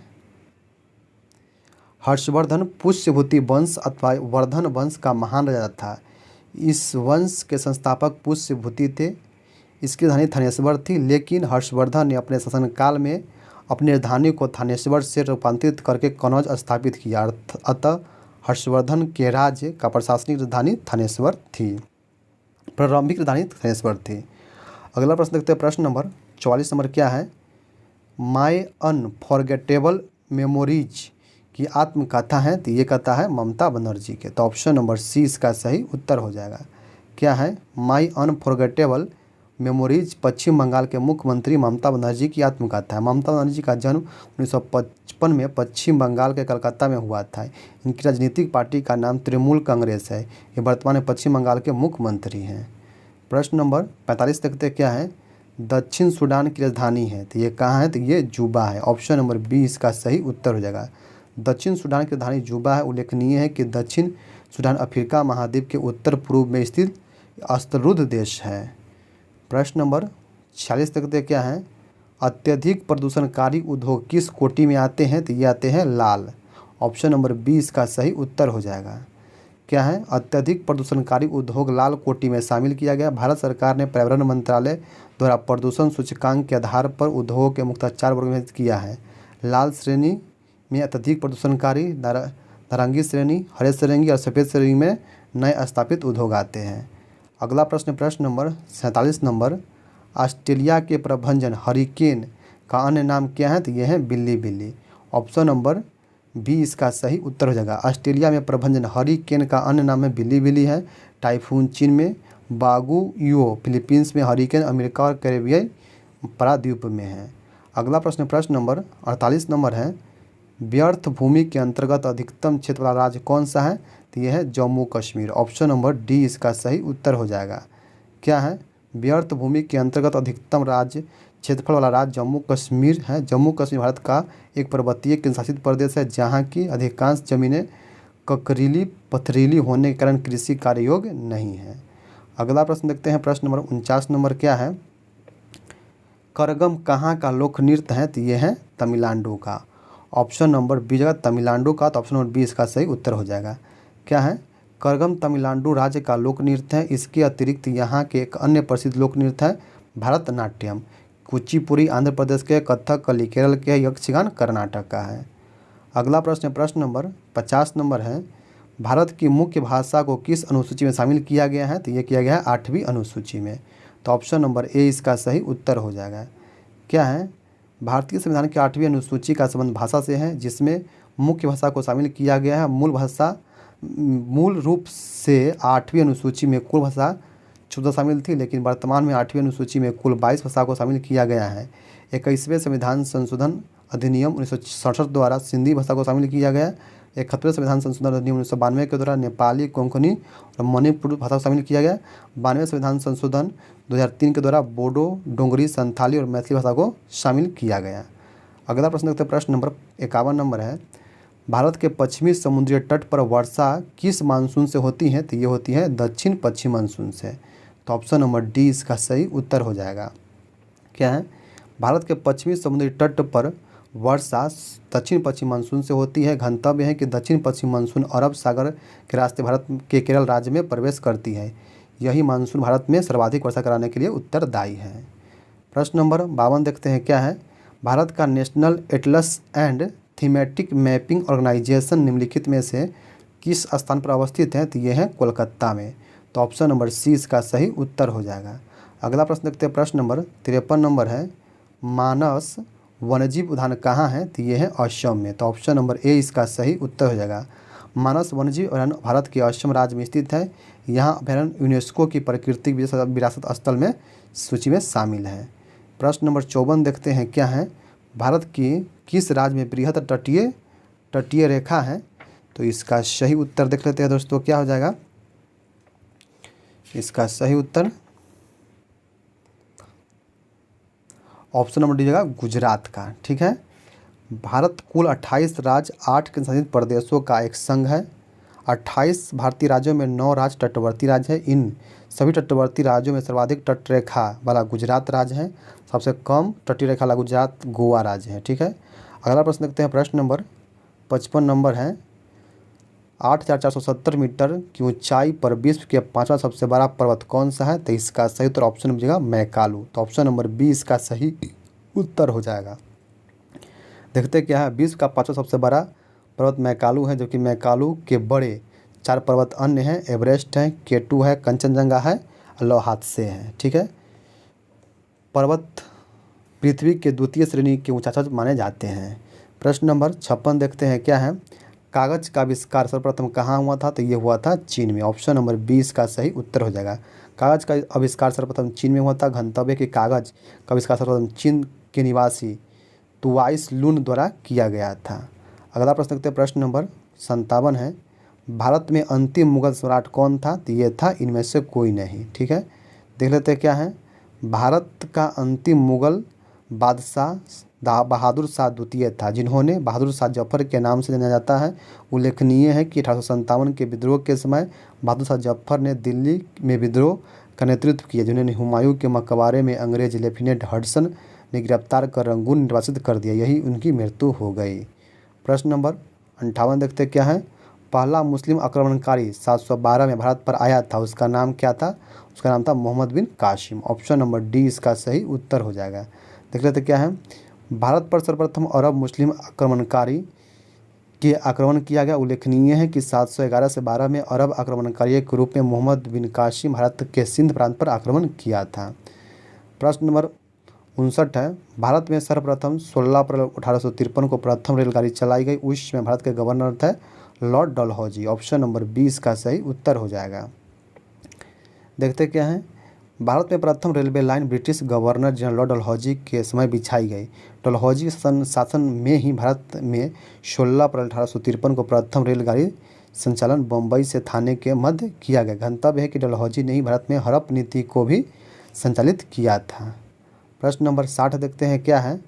हर्षवर्धन पुष्यभूति वंश अथवा वर्धन वंश का महान राजा था। इस वंश के संस्थापक पुष्यभूति थे। इसकी राजधानी थानेश्वर थी, लेकिन हर्षवर्धन ने अपने शासनकाल में अपनी राजधानी को थानेश्वर से रूपांतरित करके कनौज स्थापित किया। अतः हर्षवर्धन के राज्य का प्रशासनिक राजधानी थानेश्वर थी, प्रारंभिक राजधानी थानेश्वर थी। अगला प्रश्न देखते हैं प्रश्न नंबर 44 नंबर क्या है, माय अनफॉरगेटेबल मेमोरीज की आत्मकथा है? तो ये कथा है ममता बनर्जी के। तो ऑप्शन नंबर सी इसका सही उत्तर हो जाएगा। क्या है, माय अनफॉरगेटेबल मेमोरीज पश्चिम बंगाल के मुख्यमंत्री ममता बनर्जी की आत्मकथा है। ममता बनर्जी का जन्म 1955 में पश्चिम बंगाल के कलकत्ता में हुआ था। इनकी राजनीतिक पार्टी का नाम तृणमूल कांग्रेस है। ये वर्तमान में पश्चिम बंगाल के मुख्यमंत्री हैं। प्रश्न नंबर 45 देखते क्या है, दक्षिण सूडान की राजधानी है? तो ये कहाँ है? तो ये जूबा है। ऑप्शन नंबर बी इसका सही उत्तर हो जाएगा। दक्षिण सूडान की राजधानी जूबा है। उल्लेखनीय है कि दक्षिण सूडान अफ्रीका महाद्वीप के उत्तर पूर्व में स्थित अस्तरुद्ध देश है। प्रश्न नंबर 46 देखते क्या है, अत्यधिक प्रदूषणकारी उद्योग किस कोटि में आते हैं? तो ये आते हैं लाल। ऑप्शन नंबर बी इसका सही उत्तर हो जाएगा। क्या है, अत्यधिक प्रदूषणकारी उद्योग लाल कोटि में शामिल किया गया। भारत सरकार ने पर्यावरण मंत्रालय द्वारा प्रदूषण सूचकांक के आधार पर उद्योगों के मुख्यतः 4 वर्ग में किया है। लाल श्रेणी में अत्यधिक प्रदूषणकारी, नारंगी श्रेणी, हरे श्रेणी और सफ़ेद श्रेणी में नए स्थापित उद्योग आते हैं। अगला प्रश्न प्रश्न नंबर 47 नंबर, ऑस्ट्रेलिया के प्रभंजन हरिकेन का अन्य नाम क्या है? तो यह है बिल्ली बिल्ली। ऑप्शन नंबर बी इसका सही उत्तर हो जाएगा। ऑस्ट्रेलिया में प्रभंजन हरिकेन का अन्य नाम है बिल्ली बिल्ली है। टाइफून चीन में, बागुयो फिलीपींस में, हरिकेन अमेरिका और कैरेबियन प्रायद्वीप में है। अगला प्रश्न प्रश्न नंबर 48 नंबर है, व्यर्थ भूमि के अंतर्गत अधिकतम क्षेत्र वाला राज्य कौन सा है? तो यह है Jammu Kashmir. Option number D इसका सही उत्तर हो जाएगा। क्या है, व्यर्थ भूमि के अंतर्गत अधिकतम राज्य क्षेत्रफल वाला राज्य जम्मू कश्मीर है। जम्मू कश्मीर भारत का एक पर्वतीय केंद्रशासित प्रदेश है जहाँ की अधिकांश जमीनें ककरीली पथरीली होने के कारण कृषि कार्य योग्य नहीं है। अगला प्रश्न देखते हैं प्रश्न नंबर 49 नंबर क्या है, करगम कहाँ का लोक नृत्य है? तो ये है तमिलनाडु का। ऑप्शन नंबर बी जगह तमिलनाडु का। तो ऑप्शन नंबर बी इसका सही उत्तर हो जाएगा। क्या है, करगम तमिलनाडु राज्य का लोक नृत्य है। इसके अतिरिक्त यहाँ के एक अन्य प्रसिद्ध लोक नृत्य है भरतनाट्यम। कुचिपुड़ी आंध्र प्रदेश के, कथकली केरल के, यक्षगान कर्नाटक का है। अगला प्रश्न प्रश्न नंबर 50 नंबर है, भारत की मुख्य भाषा को किस अनुसूची में शामिल किया गया है? तो ये किया गया है 8वीं अनुसूची में। तो ऑप्शन नंबर ए इसका सही उत्तर हो जाएगा। क्या है, भारतीय संविधान की 8वीं अनुसूची का संबंध भाषा से है जिसमें मुख्य भाषा को शामिल किया गया है। मूल रूप से 8वीं अनुसूची में कुल भाषा 14 शामिल थी, लेकिन वर्तमान में 8वीं अनुसूची में कुल 22 भाषा को शामिल किया गया है। 21वें संविधान संशोधन अधिनियम 1967 द्वारा सिंधी भाषा को शामिल किया गया। 71वें संविधान संशोधन अधिनियम 1992 के द्वारा नेपाली, कोंकणी और मणिपुर भाषा को शामिल किया गया। 92वें संविधान संशोधन 2003 के द्वारा बोडो, डोंगरी, संथाली और मैथिली भाषा को शामिल किया गया। अगला प्रश्न देखते हैं, प्रश्न नंबर 51 नंबर है, भारत के पश्चिमी समुद्री तट पर वर्षा किस मानसून से होती है? तो ये होती है दक्षिण पश्चिम मानसून से। तो ऑप्शन नंबर डी इसका सही उत्तर हो जाएगा। क्या है? भारत के पश्चिमी समुद्री तट पर वर्षा दक्षिण पश्चिम मानसून से होती है। गंतव्य है कि दक्षिण पश्चिम मानसून अरब सागर के रास्ते भारत के केरल राज्य में प्रवेश करती है। यही मानसून भारत में सर्वाधिक वर्षा कराने के लिए उत्तरदायी है। प्रश्न नंबर 52 देखते हैं, क्या है? भारत का national atlas and thematic mapping organisation निम्नलिखित में से किस स्थान पर अवस्थित है? तो ये है कोलकाता में। तो ऑप्शन नंबर सी इसका सही उत्तर हो जाएगा। अगला प्रश्न देखते हैं, प्रश्न नंबर 53 नंबर है, मानस वन्यजीव उद्यान कहाँ है? तो ये है असम में। तो ऑप्शन नंबर ए इसका सही उत्तर हो जाएगा। मानस वन्यजीव उद्यान भारत के असम राज्य में स्थित है। यहाँ अभयारण्य यूनेस्को की प्राकृतिक विरासत स्थल में सूची में शामिल है। प्रश्न नंबर 54 देखते हैं, क्या है? भारत की किस राज्य में बृहद तटीय रेखा है? तो इसका सही उत्तर देख लेते हैं दोस्तों, क्या हो जाएगा इसका सही उत्तर? ऑप्शन नंबर डी जाएगा गुजरात का। ठीक है, भारत कुल 28 राज्य 8 केंद्रशासित प्रदेशों का एक संघ है। 28 भारतीय राज्यों में 9 राज्य तटवर्ती राज्य है। इन सभी तटवर्ती राज्यों में सर्वाधिक तटरेखा वाला गुजरात राज्य है। सबसे कम तटीय रेखा वाला गुजरात गोवा राज्य है। ठीक है, अगला प्रश्न देखते हैं, प्रश्न नंबर 55 नंबर है, 8,470 मीटर की ऊंचाई पर विश्व के 5वां सबसे बड़ा पर्वत कौन सा है? तो इसका सही उत्तर ऑप्शन नंबर जाएगा मैकालू। तो ऑप्शन नंबर बी इसका सही उत्तर हो जाएगा। देखते क्या है, विश्व का 5वां सबसे बड़ा पर्वत मैकालू है, जबकि मैकालू के बड़े 4 पर्वत अन्य हैं, एवरेस्ट है, K2 है, कंचनजंगा है, लौहात्से हैं। ठीक है, पर्वत पृथ्वी के द्वितीय श्रेणी के ऊंचाई माने जाते हैं। प्रश्न नंबर 56 देखते हैं, क्या है? कागज का आविष्कार सर्वप्रथम कहाँ हुआ था? तो ये हुआ था चीन में। ऑप्शन नंबर 20 का सही उत्तर हो जाएगा। कागज का आविष्कार सर्वप्रथम चीन में हुआ था। गंतव्य के कागज का आविष्कार सर्वप्रथम चीन के निवासी तुवाइस लुन द्वारा किया गया था। अगला प्रश्न देखते हैं, प्रश्न नंबर 57 है, भारत में अंतिम मुगल सम्राट कौन था? तो ये था इनमें से कोई नहीं। ठीक है, देख लेते हैं, क्या है? भारत का अंतिम मुगल बादशाह बहादुर शाह द्वितीय था, जिन्होंने बहादुर शाह जफर के नाम से जाना जाता है। उल्लेखनीय है कि 1857 के विद्रोह के समय बहादुर शाह जफर ने दिल्ली में विद्रोह का नेतृत्व किया, जिन्होंने हुमायूं के मकबरे में अंग्रेज लेफ्टिनेंट हडसन ने गिरफ्तार कर रंगून निर्वासित कर दिया। यही उनकी मृत्यु हो गई। प्रश्न नंबर 58 देखते क्या है? पहला मुस्लिम आक्रमणकारी 712 में भारत पर आया था, उसका नाम क्या था? उसका नाम था मोहम्मद बिन कासिम। ऑप्शन नंबर डी इसका सही उत्तर हो जाएगा। देख लेते क्या है? भारत पर सर्वप्रथम अरब मुस्लिम आक्रमणकारी के आक्रमण किया गया। उल्लेखनीय है कि 711 से 12 में अरब आक्रमणकारी के रूप में मोहम्मद बिन कासिम भारत के सिंध प्रांत पर आक्रमण किया था। प्रश्न नंबर 59 है, भारत में सर्वप्रथम 16 अप्रैल 1853 को प्रथम रेलगाड़ी चलाई गई। उस समय भारत के गवर्नर थे लॉर्ड डलहौजी। ऑप्शन नंबर 20 का सही उत्तर हो जाएगा। देखते क्या है? भारत में प्रथम railway line British governor general Lord Dalhousie के समय बिछाई गई। डलहौजी शासन में ही भारत में 16 अप्रैल 1853 को प्रथम रेलगाड़ी संचालन बम्बई से थाने के मध्य किया गया। गंतव्य है कि डलहौजी ने ही भारत में हड़प नीति को भी संचालित किया था। प्रश्न नंबर 60 देखते हैं, क्या है?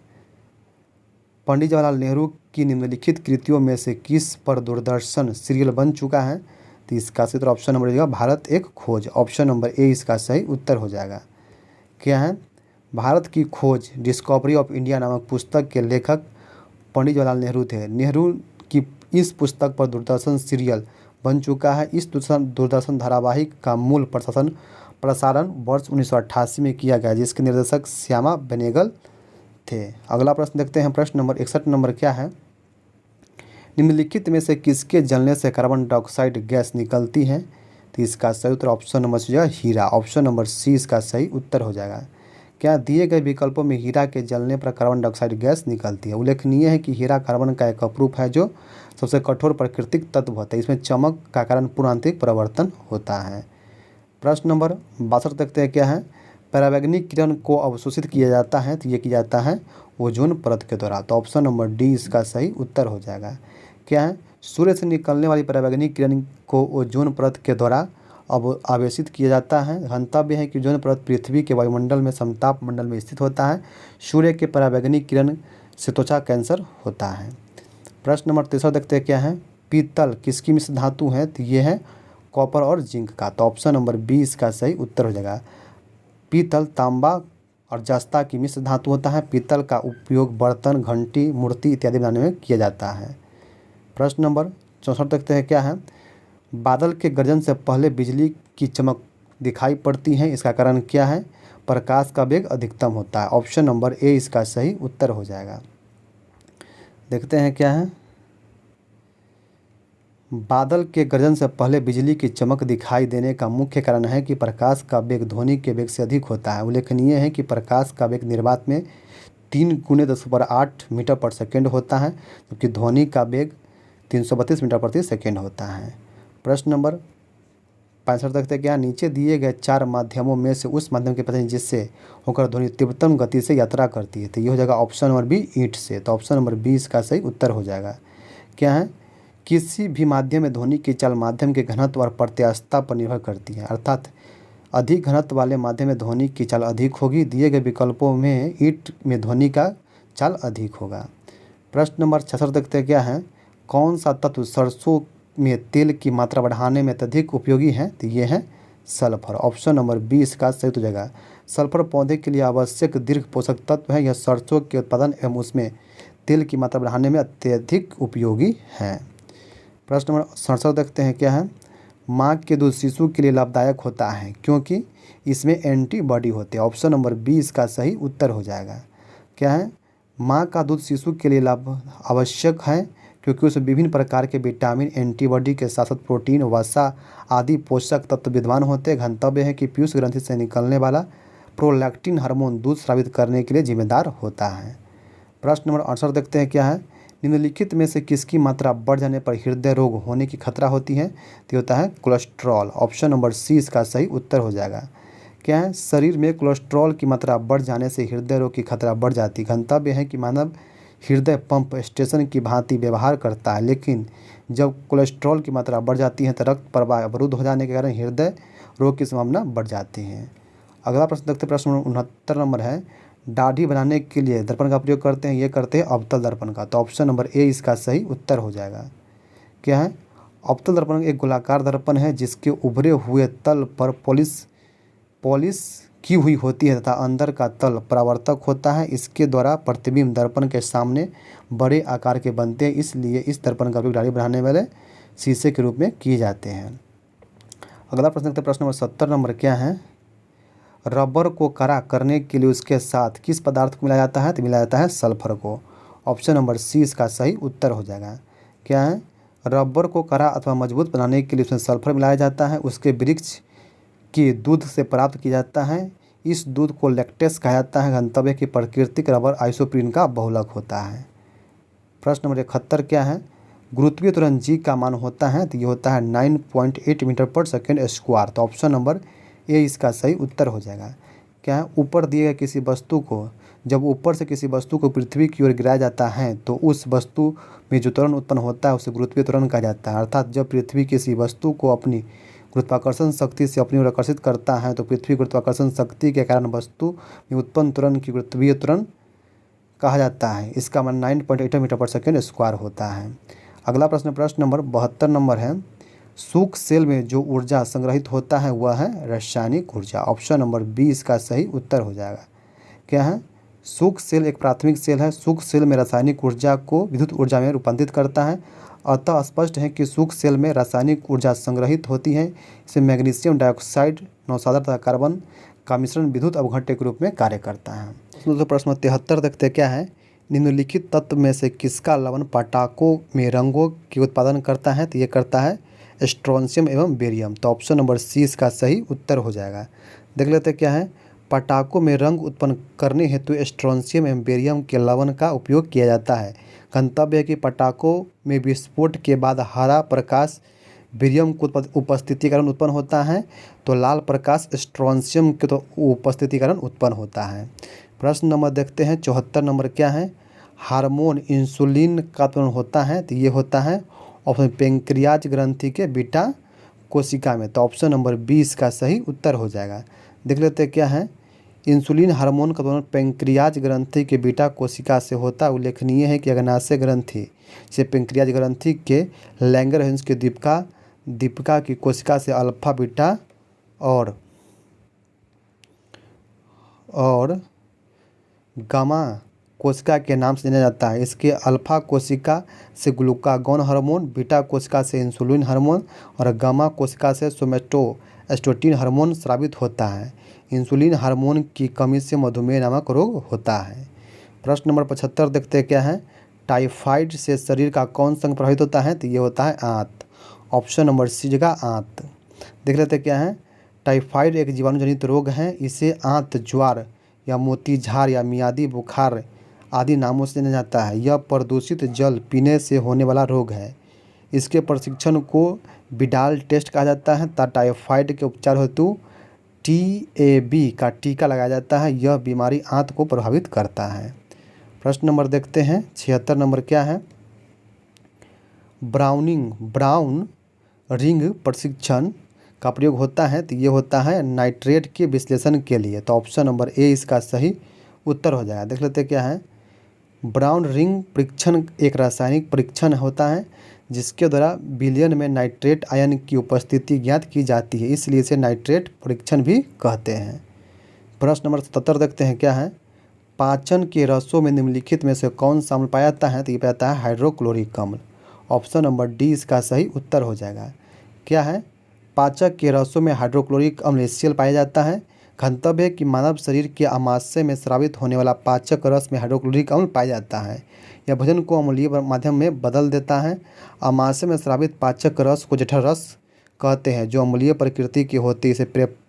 पंडित जवाहरलाल नेहरू की निम्नलिखित कृतियों में से किस पर दूरदर्शन सीरियल बन चुका है? तो इसका सही उत्तर ऑप्शन नंबर देगा भारत एक खोज। ऑप्शन नंबर ए इसका सही उत्तर हो जाएगा। क्या है? भारत की खोज डिस्कवरी ऑफ इंडिया नामक पुस्तक के लेखक पंडित जवाहरलाल नेहरू थे। नेहरू की इस पुस्तक पर दूरदर्शन सीरियल बन चुका है। इस दूरदर्शन धारावाहिक का मूल प्रसारण वर्ष 1988 में किया गया, जिसके निर्देशक श्यामा बेनेगल थे। अगला प्रश्न देखते हैं, प्रश्न नंबर 61 नंबर क्या है? निम्नलिखित में से किसके जलने से कार्बन डाइऑक्साइड गैस निकलती है? तो इसका सही उत्तर ऑप्शन नंबर सी है हीरा। ऑप्शन नंबर सी इसका सही उत्तर हो जाएगा। क्या दिए गए विकल्पों में हीरा के जलने पर कार्बन डाइऑक्साइड गैस निकलती है? उल्लेखनीय है कि हीरा कार्बन का एक अपरूप है जो सबसे कठोर प्राकृतिक तत्व होता है। इसमें चमक का कारण पूर्णांतरिक परिवर्तन होता है। प्रश्न नंबर 62 देखते हैं, क्या है? परावैंगनिक किरण को अवशोषित किया जाता है, तो ये किया जाता है ओजोन परत के द्वारा। तो ऑप्शन नंबर डी इसका सही उत्तर हो जाएगा। क्या है? सूर्य से निकलने वाली पराबैंगनी किरण को ओजोन परत के द्वारा अब आवेशित किया जाता है। गंतव्य है कि ओजोन परत पृथ्वी के वायुमंडल में समताप मंडल में स्थित होता है। सूर्य के पराबैंगनी किरण से त्वचा कैंसर होता है। प्रश्न नंबर 3 देखते हैं क्या है। पीतल किसकी मिश्र धातु है, तो ये है कॉपर और जिंक का। तो ऑप्शन नंबर 20 का सही उत्तर हो जाएगा। पीतल तांबा और जस्ता की मिश्र धातु होता है। पीतल का उपयोग बर्तन, घंटी, मूर्ति इत्यादि बनाने में किया जाता है। प्रश्न नंबर 64 देखते हैं क्या है। बादल के गर्जन से पहले बिजली की चमक दिखाई पड़ती है, इसका कारण क्या है। प्रकाश का वेग अधिकतम होता है। ऑप्शन नंबर ए इसका सही उत्तर हो जाएगा। देखते हैं क्या है। बादल के गर्जन से पहले बिजली की चमक दिखाई देने का मुख्य कारण है कि प्रकाश का वेग ध्वनि के वेग से अधिक होता है। उल्लेखनीय है कि प्रकाश का वेग निर्वात में 3 × 10⁸ मीटर पर सेकेंड होता है, जबकि ध्वनि का वेग 332 मीटर प्रति सेकेंड होता है। प्रश्न नंबर 65 देखते क्या। नीचे दिए गए 4 माध्यमों में से उस माध्यम के पता जिससे होकर ध्वनि तीव्रतम गति से यात्रा करती है, तो ये हो जाएगा ऑप्शन नंबर बी ईंट से। तो ऑप्शन नंबर 20 का सही उत्तर हो जाएगा। क्या है। किसी भी माध्यम में ध्वनि की चाल माध्यम के घनत्व और प्रत्यास्थता पर निर्भर करती है, अर्थात अधिक घनत्व वाले माध्यम में ध्वनि की चाल अधिक होगी। दिए गए विकल्पों में ईंट में ध्वनि का चाल अधिक होगा। प्रश्न नंबर 66 देखते हैं क्या है। कौन सा तत्व सरसों में तेल की मात्रा बढ़ाने में अत्यधिक उपयोगी है, तो ये है सल्फर। ऑप्शन नंबर 20 का सही हो जाएगा। सल्फर पौधे के लिए आवश्यक दीर्घ पोषक तत्व है। यह सरसों के उत्पादन एवं उसमें तेल की मात्रा बढ़ाने में अत्यधिक उपयोगी है। प्रश्न नंबर 67 देखते हैं क्या है। माँ के दूध शिशु के लिए लाभदायक होता है क्योंकि इसमें एंटीबॉडी होते हैं। ऑप्शन नंबर 20 का सही उत्तर हो जाएगा। क्या है। माँ का दूध शिशु के लिए लाभ आवश्यक है क्योंकि उसमें विभिन्न प्रकार के विटामिन, एंटीबॉडी के साथ साथ प्रोटीन, वसा आदि पोषक तत्व विद्यमान होते हैं। गंतव्य है कि पीयूष ग्रंथि से निकलने वाला प्रोलैक्टिन हार्मोन दूध स्रावित करने के लिए जिम्मेदार होता है। प्रश्न नंबर 68 देखते हैं क्या है। निम्नलिखित में से किसकी मात्रा बढ़ जाने पर हृदय रोग होने की खतरा होती है, तो होता है कोलेस्ट्रॉल। ऑप्शन नंबर सी इसका सही उत्तर हो जाएगा। क्या है। शरीर में कोलेस्ट्रॉल की मात्रा बढ़ जाने से हृदय रोग की खतरा बढ़ जाती है। गंतव्य है कि मानव हृदय पंप स्टेशन की भांति व्यवहार करता है, लेकिन जब कोलेस्ट्रॉल की मात्रा बढ़ जाती है तो रक्त प्रवाह अवरुद्ध हो जाने के कारण हृदय रोग की संभावना बढ़ जाती है। अगला प्रश्न देखते हैं। प्रश्न 69 नंबर है। दाढ़ी बनाने के लिए दर्पण का प्रयोग करते हैं, ये करते हैं अवतल दर्पण का। तो ऑप्शन नंबर ए इसका सही उत्तर हो जाएगा। क्या है। अवतल दर्पण एक गोलाकार दर्पण है जिसके उभरे हुए तल पर पॉलिश की हुई होती है तथा अंदर का तल परावर्तक होता है। इसके द्वारा प्रतिबिंब दर्पण के सामने बड़े आकार के बनते हैं, इसलिए इस दर्पण का उपयोग दाढ़ी बनाने वाले शीशे के रूप में किए जाते हैं। अगला प्रश्न देखते हैं। प्रश्न नंबर 70 नंबर क्या है। रबर को कड़ा करने के लिए उसके साथ किस पदार्थ को मिलाया जाता है, तो मिलाया जाता है सल्फर को। ऑप्शन नंबर सी इसका सही उत्तर हो जाएगा। क्या है। रबर को कड़ा अथवा मजबूत बनाने के लिए उसमें सल्फर मिलाया जाता है। उसके वृक्ष के दूध से प्राप्त किया जाता है। इस दूध को लैक्टेस कहा जाता है। गंतव्य की प्राकृतिक रबर आइसोप्रीन का बहुलक होता है। प्रश्न नंबर 71 क्या है। गुरुत्वीय त्वरण जी का मान होता है, तो ये होता है 9.8 मीटर पर सेकेंड स्क्वायर। तो ऑप्शन नंबर ए इसका सही उत्तर हो जाएगा। क्या है। ऊपर दिए गए किसी वस्तु को जब ऊपर से किसी वस्तु को पृथ्वी की ओर गिराया जाता है तो उस वस्तु में जो त्वरण उत्पन्न होता है उसे गुरुत्वीय त्वरण कहा जाता है। अर्थात जब पृथ्वी किसी वस्तु को अपनी गुरुत्वाकर्षण शक्ति से अपनी ओर आकर्षित करता है तो पृथ्वी गुरुत्वाकर्षण शक्ति के कारण वस्तु में उत्पन्न त्वरण की गुरुत्वीय त्वरण कहा जाता है। इसका मान 9.8 मीटर पर सेकेंड स्क्वायर होता है। अगला प्रश्न नंबर 72 नंबर है। सूक्ष्म सेल में जो ऊर्जा संग्रहित होता है वह है रासायनिक ऊर्जा। ऑप्शन नंबर 20 का सही उत्तर हो जाएगा। क्या है। सूक्ष्म सेल एक प्राथमिक सेल है। सूक्ष्म सेल में रासायनिक ऊर्जा को विद्युत ऊर्जा में रूपांतरित करता है। अतः स्पष्ट है कि सूक्ष्म सेल में रासायनिक ऊर्जा संग्रहित होती है। इसे मैग्नीशियम डाइऑक्साइड, नौसादा तथा कार्बन का मिश्रण विद्युत अवघट्य के रूप में कार्य करता है। प्रश्न 73 देखते क्या है। निम्नलिखित तत्व में से किसका लवण पटाखों में रंगों के उत्पादन करता है, तो ये करता है स्ट्रोंशियम एवं बेरियम। तो ऑप्शन नंबर सी इसका सही उत्तर हो जाएगा। देख लेते क्या है। पटाखों में रंग उत्पन्न करने हेतु स्ट्रोंशियम एवं बेरियम के लवण का उपयोग किया जाता है। गंतव्य है कि पटाखों में विस्फोट के बाद हरा प्रकाश बेरियम को उपस्थिति के कारण उत्पन्न होता है, तो लाल प्रकाश स्ट्रोंशियम के तो उपस्थिति के कारण उत्पन्न होता है। प्रश्न नंबर देखते हैं 74 नंबर क्या है। हार्मोन इंसुलिन का उत्पन्न होता है, तो ये होता है ऑप्शन पेंक्रियाज ग्रंथि के बीटा कोशिका में। तो ऑप्शन नंबर 20 का सही उत्तर हो जाएगा। देख लेते हैं क्या है। इंसुलिन हार्मोन का दोनों पेंक्रियाज ग्रंथि के बीटा कोशिका से होता है। उल्लेखनीय है कि अग्नाशय ग्रंथि से पेंक्रियाज ग्रंथि के लैंगरहंस के दीपिका की कोशिका से अल्फा बीटा और गामा कोशिका के नाम से जाना जाता है। इसके अल्फा कोशिका से ग्लूकागॉन हार्मोन, बीटा कोशिका से इंसुलिन हार्मोन और गामा कोशिका से सोमेटोस्टेटिन हार्मोन स्रावित होता है। इंसुलिन हार्मोन की कमी से मधुमेह नामक रोग होता है। प्रश्न नंबर 75 देखते हैं क्या है। टाइफाइड से शरीर का कौन सा अंग प्रभावित होता है? तो ये होता है आंत। ऑप्शन नंबर सी जगह आंत। देख लेते हैं क्या है। टाइफाइड एक जीवाणु जनित रोग है। इसे आंत ज्वार या मोतीझार या मियादी बुखार आदि नामों से जाना जाता है। यह प्रदूषित जल पीने से होने वाला रोग है। इसके प्रशिक्षण को विडाल टेस्ट कहा जाता है। टाइफाइड के उपचार हेतु TAB का टीका लगाया जाता है। यह बीमारी आंत को प्रभावित करता है। प्रश्न नंबर देखते हैं 76 नंबर क्या है। ब्राउन रिंग परीक्षण का प्रयोग होता है। तो ये होता है नाइट्रेट के विश्लेषण के लिए। तो ऑप्शन नंबर ए इसका सही उत्तर हो जाएगा। देख लेते हैं क्या है। ब्राउन रिंग परीक्षण एक रासायनिक परीक्षण होता है जिसके द्वारा विलयन में नाइट्रेट आयन की उपस्थिति ज्ञात की जाती है, इसलिए इसे नाइट्रेट परीक्षण भी कहते हैं। प्रश्न नंबर 77 देखते हैं क्या है। पाचन के रसों में निम्नलिखित में से कौन सा अम्ल पाया जाता है? तो ये पाया जाता है हाइड्रोक्लोरिक अम्ल। ऑप्शन नंबर डी इसका सही उत्तर हो जाएगा। क्या है। पाचक के रसों में हाइड्रोक्लोरिक अम्ल HCl पाया जाता है। गंतव्य है कि मानव शरीर के आमाशय में स्रावित होने वाला पाचक रस में हाइड्रोक्लोरिक अम्ल पाया जाता है। यह भोजन को अम्लीय माध्यम में बदल देता है। आमाशय में स्रावित पाचक रस को जठर रस कहते हैं जो अम्लीय प्रकृति की होती है। इसे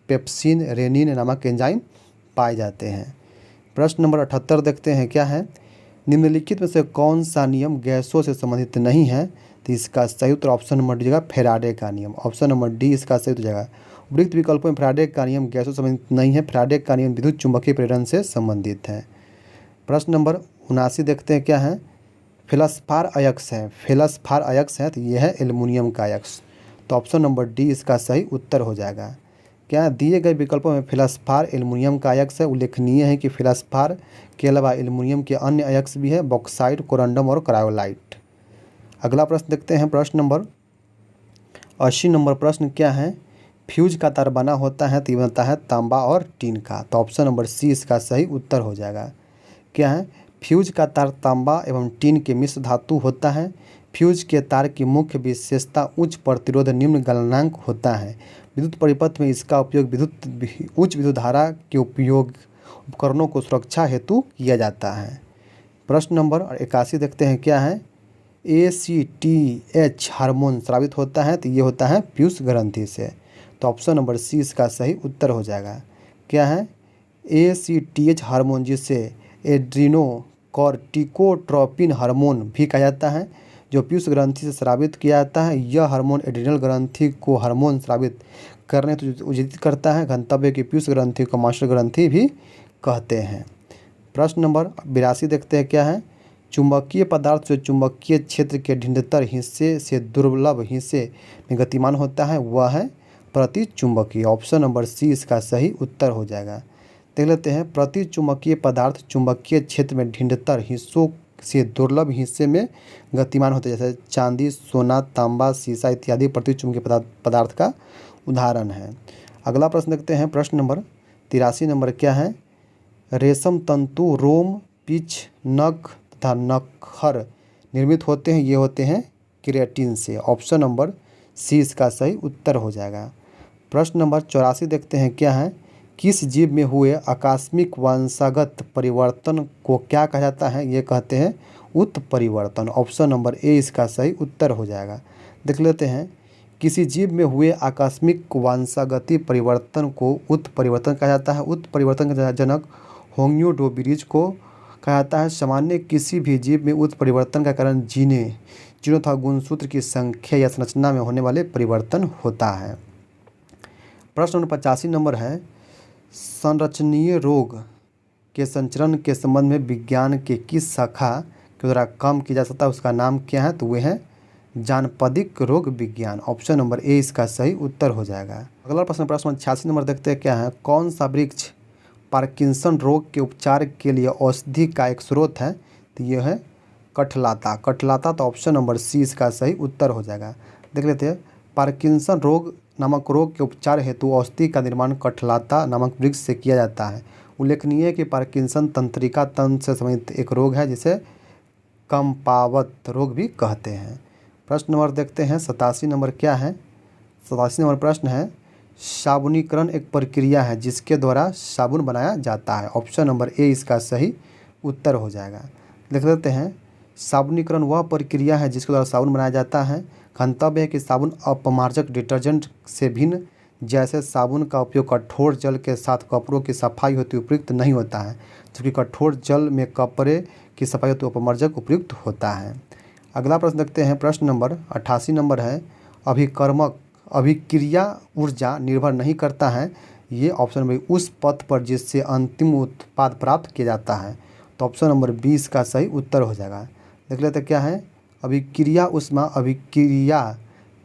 पेप्सिन रेनिन नामक एंजाइम पाए जाते हैं। प्रश्न नंबर 78 देखते हैं क्या है। निम्नलिखित में से कौन सा नियम गैसों से संबंधित नहीं है? तो इसका सही उत्तर ऑप्शन नंबर डी जगह फैराडे का नियम। ऑप्शन नंबर डी इसका सही जगह। उपयुक्त विकल्पों में फैराडे का नियम गैसों से संबंधित नहीं है। फैराडे का नियम विद्युत चुंबकीय प्रेरण से संबंधित है। प्रश्न नंबर 79 देखते हैं क्या है। फेल्सपार अयस्क है। फेल्सपार अयस्क है तो यह है एल्युमिनियम का अयस्क। तो ऑप्शन नंबर डी इसका सही उत्तर हो जाएगा। क्या दिए गए विकल्पों में फेल्सपार एल्युमिनियम का अयस्क है? उल्लेखनीय है कि फेल्सपार के अलावा एल्युमिनियम के अन्य अयस्क भी है, बॉक्साइट, कोरंडम और क्रायोलाइट। अगला प्रश्न देखते हैं। प्रश्न नंबर 80 नंबर प्रश्न क्या है। फ्यूज का तार बना होता है तो ये बनता है तांबा और टीन का। तो ऑप्शन नंबर सी इसका सही उत्तर हो जाएगा। क्या है। फ्यूज का तार तांबा एवं टीन के मिश्र धातु होता है। फ्यूज के तार की मुख्य विशेषता उच्च प्रतिरोध निम्न गलनांक होता है। विद्युत परिपथ में इसका उपयोग उच्च विद्युत धारा के उपकरणों को सुरक्षा हेतु किया जाता है। प्रश्न नंबर 81 देखते हैं क्या है। ACTH हार्मोन स्रावित होता है तो ये होता है पीयूष ग्रंथि से। तो ऑप्शन नंबर सी इसका सही उत्तर हो जाएगा। क्या है। ACTH हार्मोन जिसे एड्रीनोकॉर्टिकोट्रोपिन हार्मोन भी कहा जाता है जो पीयूष ग्रंथि से स्रावित किया जाता है। यह हार्मोन एड्रीनल ग्रंथि को हार्मोन स्रावित करने हेतु उद्दीपित करता है। गंतव्य की पीयूष ग्रंथि को मास्टर ग्रंथि भी कहते हैं। प्रश्न नंबर 82 देखते हैं क्या है। चुंबकीय पदार्थ जो चुंबकीय क्षेत्र के ढिंढतर हिस्से से दुर्लभ हिस्से में गतिमान होता है वह है प्रतिचुंबकीय। ऑप्शन नंबर सी इसका सही उत्तर हो जाएगा। देख लेते हैं। प्रतिचुंबकीय पदार्थ चुंबकीय क्षेत्र में ढिंढतर हिस्सों से दुर्लभ हिस्से में गतिमान होते हैं, जैसे चांदी, सोना, तांबा, सीसा इत्यादि प्रतिचुंबकीय पदार्थ का उदाहरण है। अगला प्रश्न देखते हैं। प्रश्न नंबर 83 नंबर क्या है। रेशम तंतु रोम, पिच, नख तथा नखर निर्मित होते हैं। ये होते हैं केराटिन से। ऑप्शन नंबर सी इसका सही उत्तर हो जाएगा। प्रश्न नंबर 84 देखते हैं क्या है। किस जीव में हुए आकस्मिक वंशागत परिवर्तन को क्या कहा जाता है? ये कहते हैं उत्परिवर्तन। ऑप्शन नंबर ए इसका सही उत्तर हो जाएगा। देख लेते हैं। किसी जीव में हुए आकस्मिक वंशागति परिवर्तन को उत्परिवर्तन कहा जाता है। उत्परिवर्तन का जनक होंगियो डोबरिज को कहा जाता है। सामान्य किसी भी जीव में उत्परिवर्तन का कारण जीनों तथा गुणसूत्र की संख्या या संरचना में होने वाले परिवर्तन होता है। प्रश्न नंबर 85 नंबर है। संरचनीय रोग के संचरण के संबंध में विज्ञान के किस शाखा के द्वारा कम किया जा सकता है उसका नाम क्या है? तो वे है जानपदिक रोग विज्ञान। ऑप्शन नंबर ए इसका सही उत्तर हो जाएगा। अगला प्रश्न प्रश्न 86 नंबर देखते हैं क्या है। कौन सा वृक्ष पार्किंसन रोग के उपचार के लिए औषधि का एक स्रोत है? तो यह है कठलाता। कठलाता तो ऑप्शन नंबर सी इसका सही उत्तर हो जाएगा। देख लेते हैं। पार्किंसन रोग नामक रोग के उपचार हेतु औषधि का निर्माण कठलाता नामक वृक्ष से किया जाता है। उल्लेखनीय है कि पार्किंसन तंत्रिका तंत्र से संबंधित एक रोग है जिसे कंपावत रोग भी कहते हैं। प्रश्न नंबर देखते हैं 87 नंबर क्या है। 87 नंबर प्रश्न है साबुनीकरण एक प्रक्रिया है जिसके द्वारा साबुन बनाया जाता है। ऑप्शन नंबर ए इसका सही उत्तर हो जाएगा। देख लेते हैं। साबुनीकरण वह प्रक्रिया है जिसके द्वारा साबुन बनाया जाता है। गंतव्य है कि साबुन अपमार्जक डिटर्जेंट से भिन्न जैसे साबुन का उपयोग कठोर जल के साथ कपड़ों की सफाई हेतु उपयुक्त नहीं होता है, जबकि कठोर जल में कपड़े की सफाई हेतु अपमार्जक उपयुक्त होता है। अगला प्रश्न देखते हैं। प्रश्न नंबर 88 नंबर है अभिकर्मक अभिक्रिया ऊर्जा निर्भर नहीं करता है। ये ऑप्शन नंबर उस पथ पर जिससे अंतिम उत्पाद प्राप्त किया जाता है। तो ऑप्शन नंबर 20 का सही उत्तर हो जाएगा। देख लेते क्या है। अभिक्रिया ऊष्मा अभिक्रिया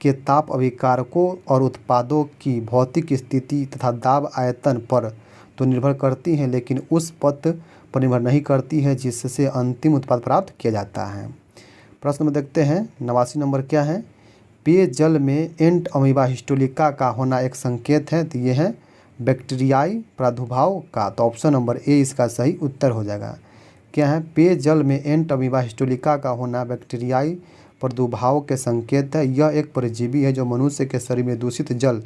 के ताप अभिकारकों और उत्पादों की भौतिक स्थिति तथा दाब आयतन पर तो निर्भर करती है, लेकिन उस पथ पर निर्भर नहीं करती है जिससे अंतिम उत्पाद प्राप्त किया जाता है। प्रश्न में देखते हैं 89 नंबर क्या है। पेयजल में एंट अमीबा हिस्टोलिका का होना एक संकेत है। तो ये है बैक्टीरियाई प्रादुर्भाव का। तो ऑप्शन नंबर ए इसका सही उत्तर हो जाएगा। क्या है। पेयजल में एंट अमीबा हिस्टोलिका का होना बैक्टीरियाई प्रादुर्भाव के संकेत है। यह एक परजीवी है जो मनुष्य के शरीर में दूषित जल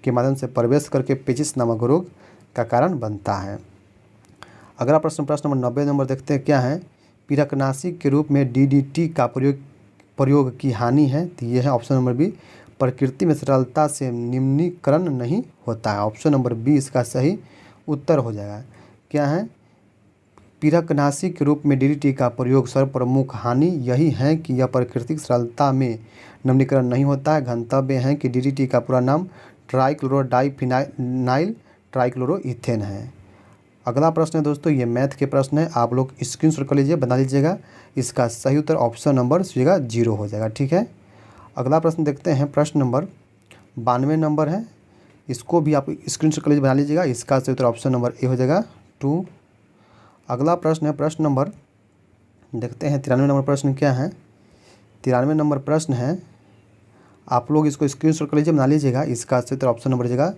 के माध्यम से प्रवेश करके पेचिश नामक रोग का कारण बनता है। अगला प्रश्न प्रश्न नंबर 90 नंबर देखते हैं क्या है। पीड़कनाशी के रूप में डीडीटी का प्रयोग की हानि है। तो यह है ऑप्शन नंबर बी प्रकृति में सरलता से निम्नीकरण नहीं होता है। ऑप्शन नंबर बी इसका सही उत्तर हो जाएगा। क्या है। पीड़कनाशी के रूप में डीडीटी का प्रयोग सर्वप्रमुख हानि यही है कि यह प्राकृतिक सरलता में नम्नीकरण नहीं होता है। गंतव्य है कि डीडीटी का पूरा नाम ट्राइक्लोरोडाइफिनाइल ट्राइक्लोरोइथेन है। अगला प्रश्न है दोस्तों ये मैथ के प्रश्न है। आप लोग स्क्रीनशॉट कर लीजिए, बना लीजिएगा। इसका सही उत्तर ऑप्शन नंबर 0 हो जाएगा। ठीक है। अगला प्रश्न देखते हैं। प्रश्न नंबर 92 नंबर है। इसको भी आप स्क्रीनशॉट कर लीजिए, बना लीजिएगा। इसका सही उत्तर ऑप्शन नंबर ए हो जाएगा 2। अगला प्रश्न है। प्रश्न नंबर देखते हैं 93 नंबर प्रश्न क्या है। 93 नंबर प्रश्न है। आप लोग इसको स्क्रीनशॉट कर लीजिए, बना लीजिएगा। इसका सही उत्तर ऑप्शन नंबर हो जाएगा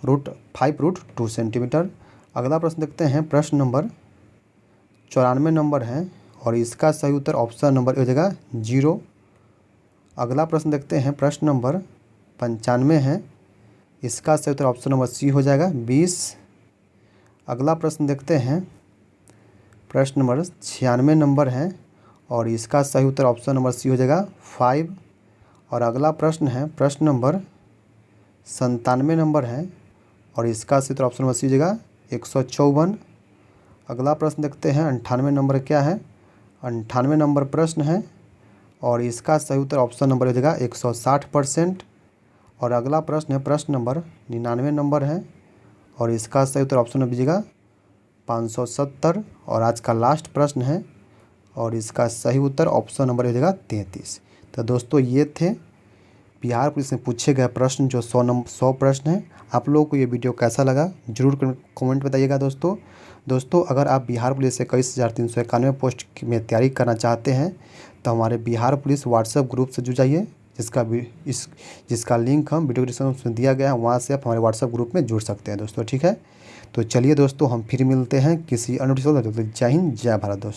√5 सेंटीमीटर। अगला प्रश्न देखते हैं। प्रश्न नंबर 94 नंबर है और इसका सही उत्तर ऑप्शन नंबर हो जाएगा 0। अगला प्रश्न देखते हैं। प्रश्न नंबर 95 है। इसका सही उत्तर ऑप्शन नंबर सी हो जाएगा 20। अगला प्रश्न देखते हैं। प्रश्न नंबर 96 नंबर है और इसका सही उत्तर ऑप्शन नंबर सी हो जाएगा 5। और अगला प्रश्न है। प्रश्न नंबर 97 नंबर है और इसका सही उत्तर ऑप्शन नंबर सी हो जाएगा 154। अगला प्रश्न देखते हैं। 98 नंबर क्या है। 98 नंबर प्रश्न है और इसका सही उत्तर ऑप्शन नंबर हो जाएगा 160%। और अगला प्रश्न है। प्रश्न नंबर 99 नंबर है और इसका सही उत्तर ऑप्शन नंबर दीजिएगा 570। और आज का लास्ट प्रश्न है और इसका सही उत्तर ऑप्शन नंबर हो जाएगा 33। तो दोस्तों ये थे बिहार पुलिस में पूछे गए प्रश्न जो 100 प्रश्न हैं। आप लोगों को ये वीडियो कैसा लगा जरूर कमेंट बताइएगा दोस्तों। अगर आप बिहार पुलिस से 21,391 पोस्ट में तैयारी करना चाहते हैं तो हमारे बिहार पुलिस व्हाट्सएप ग्रुप से जुड़ जाइए, जिसका लिंक हम वीडियो डिस्क्रिप्शन में दिया गया है। वहाँ से आप हमारे व्हाट्सएप ग्रुप में जुड़ सकते हैं दोस्तों। ठीक है। तो चलिए दोस्तों हम फिर मिलते हैं किसी अन्य। जय हिंद जय भारत दोस्तों।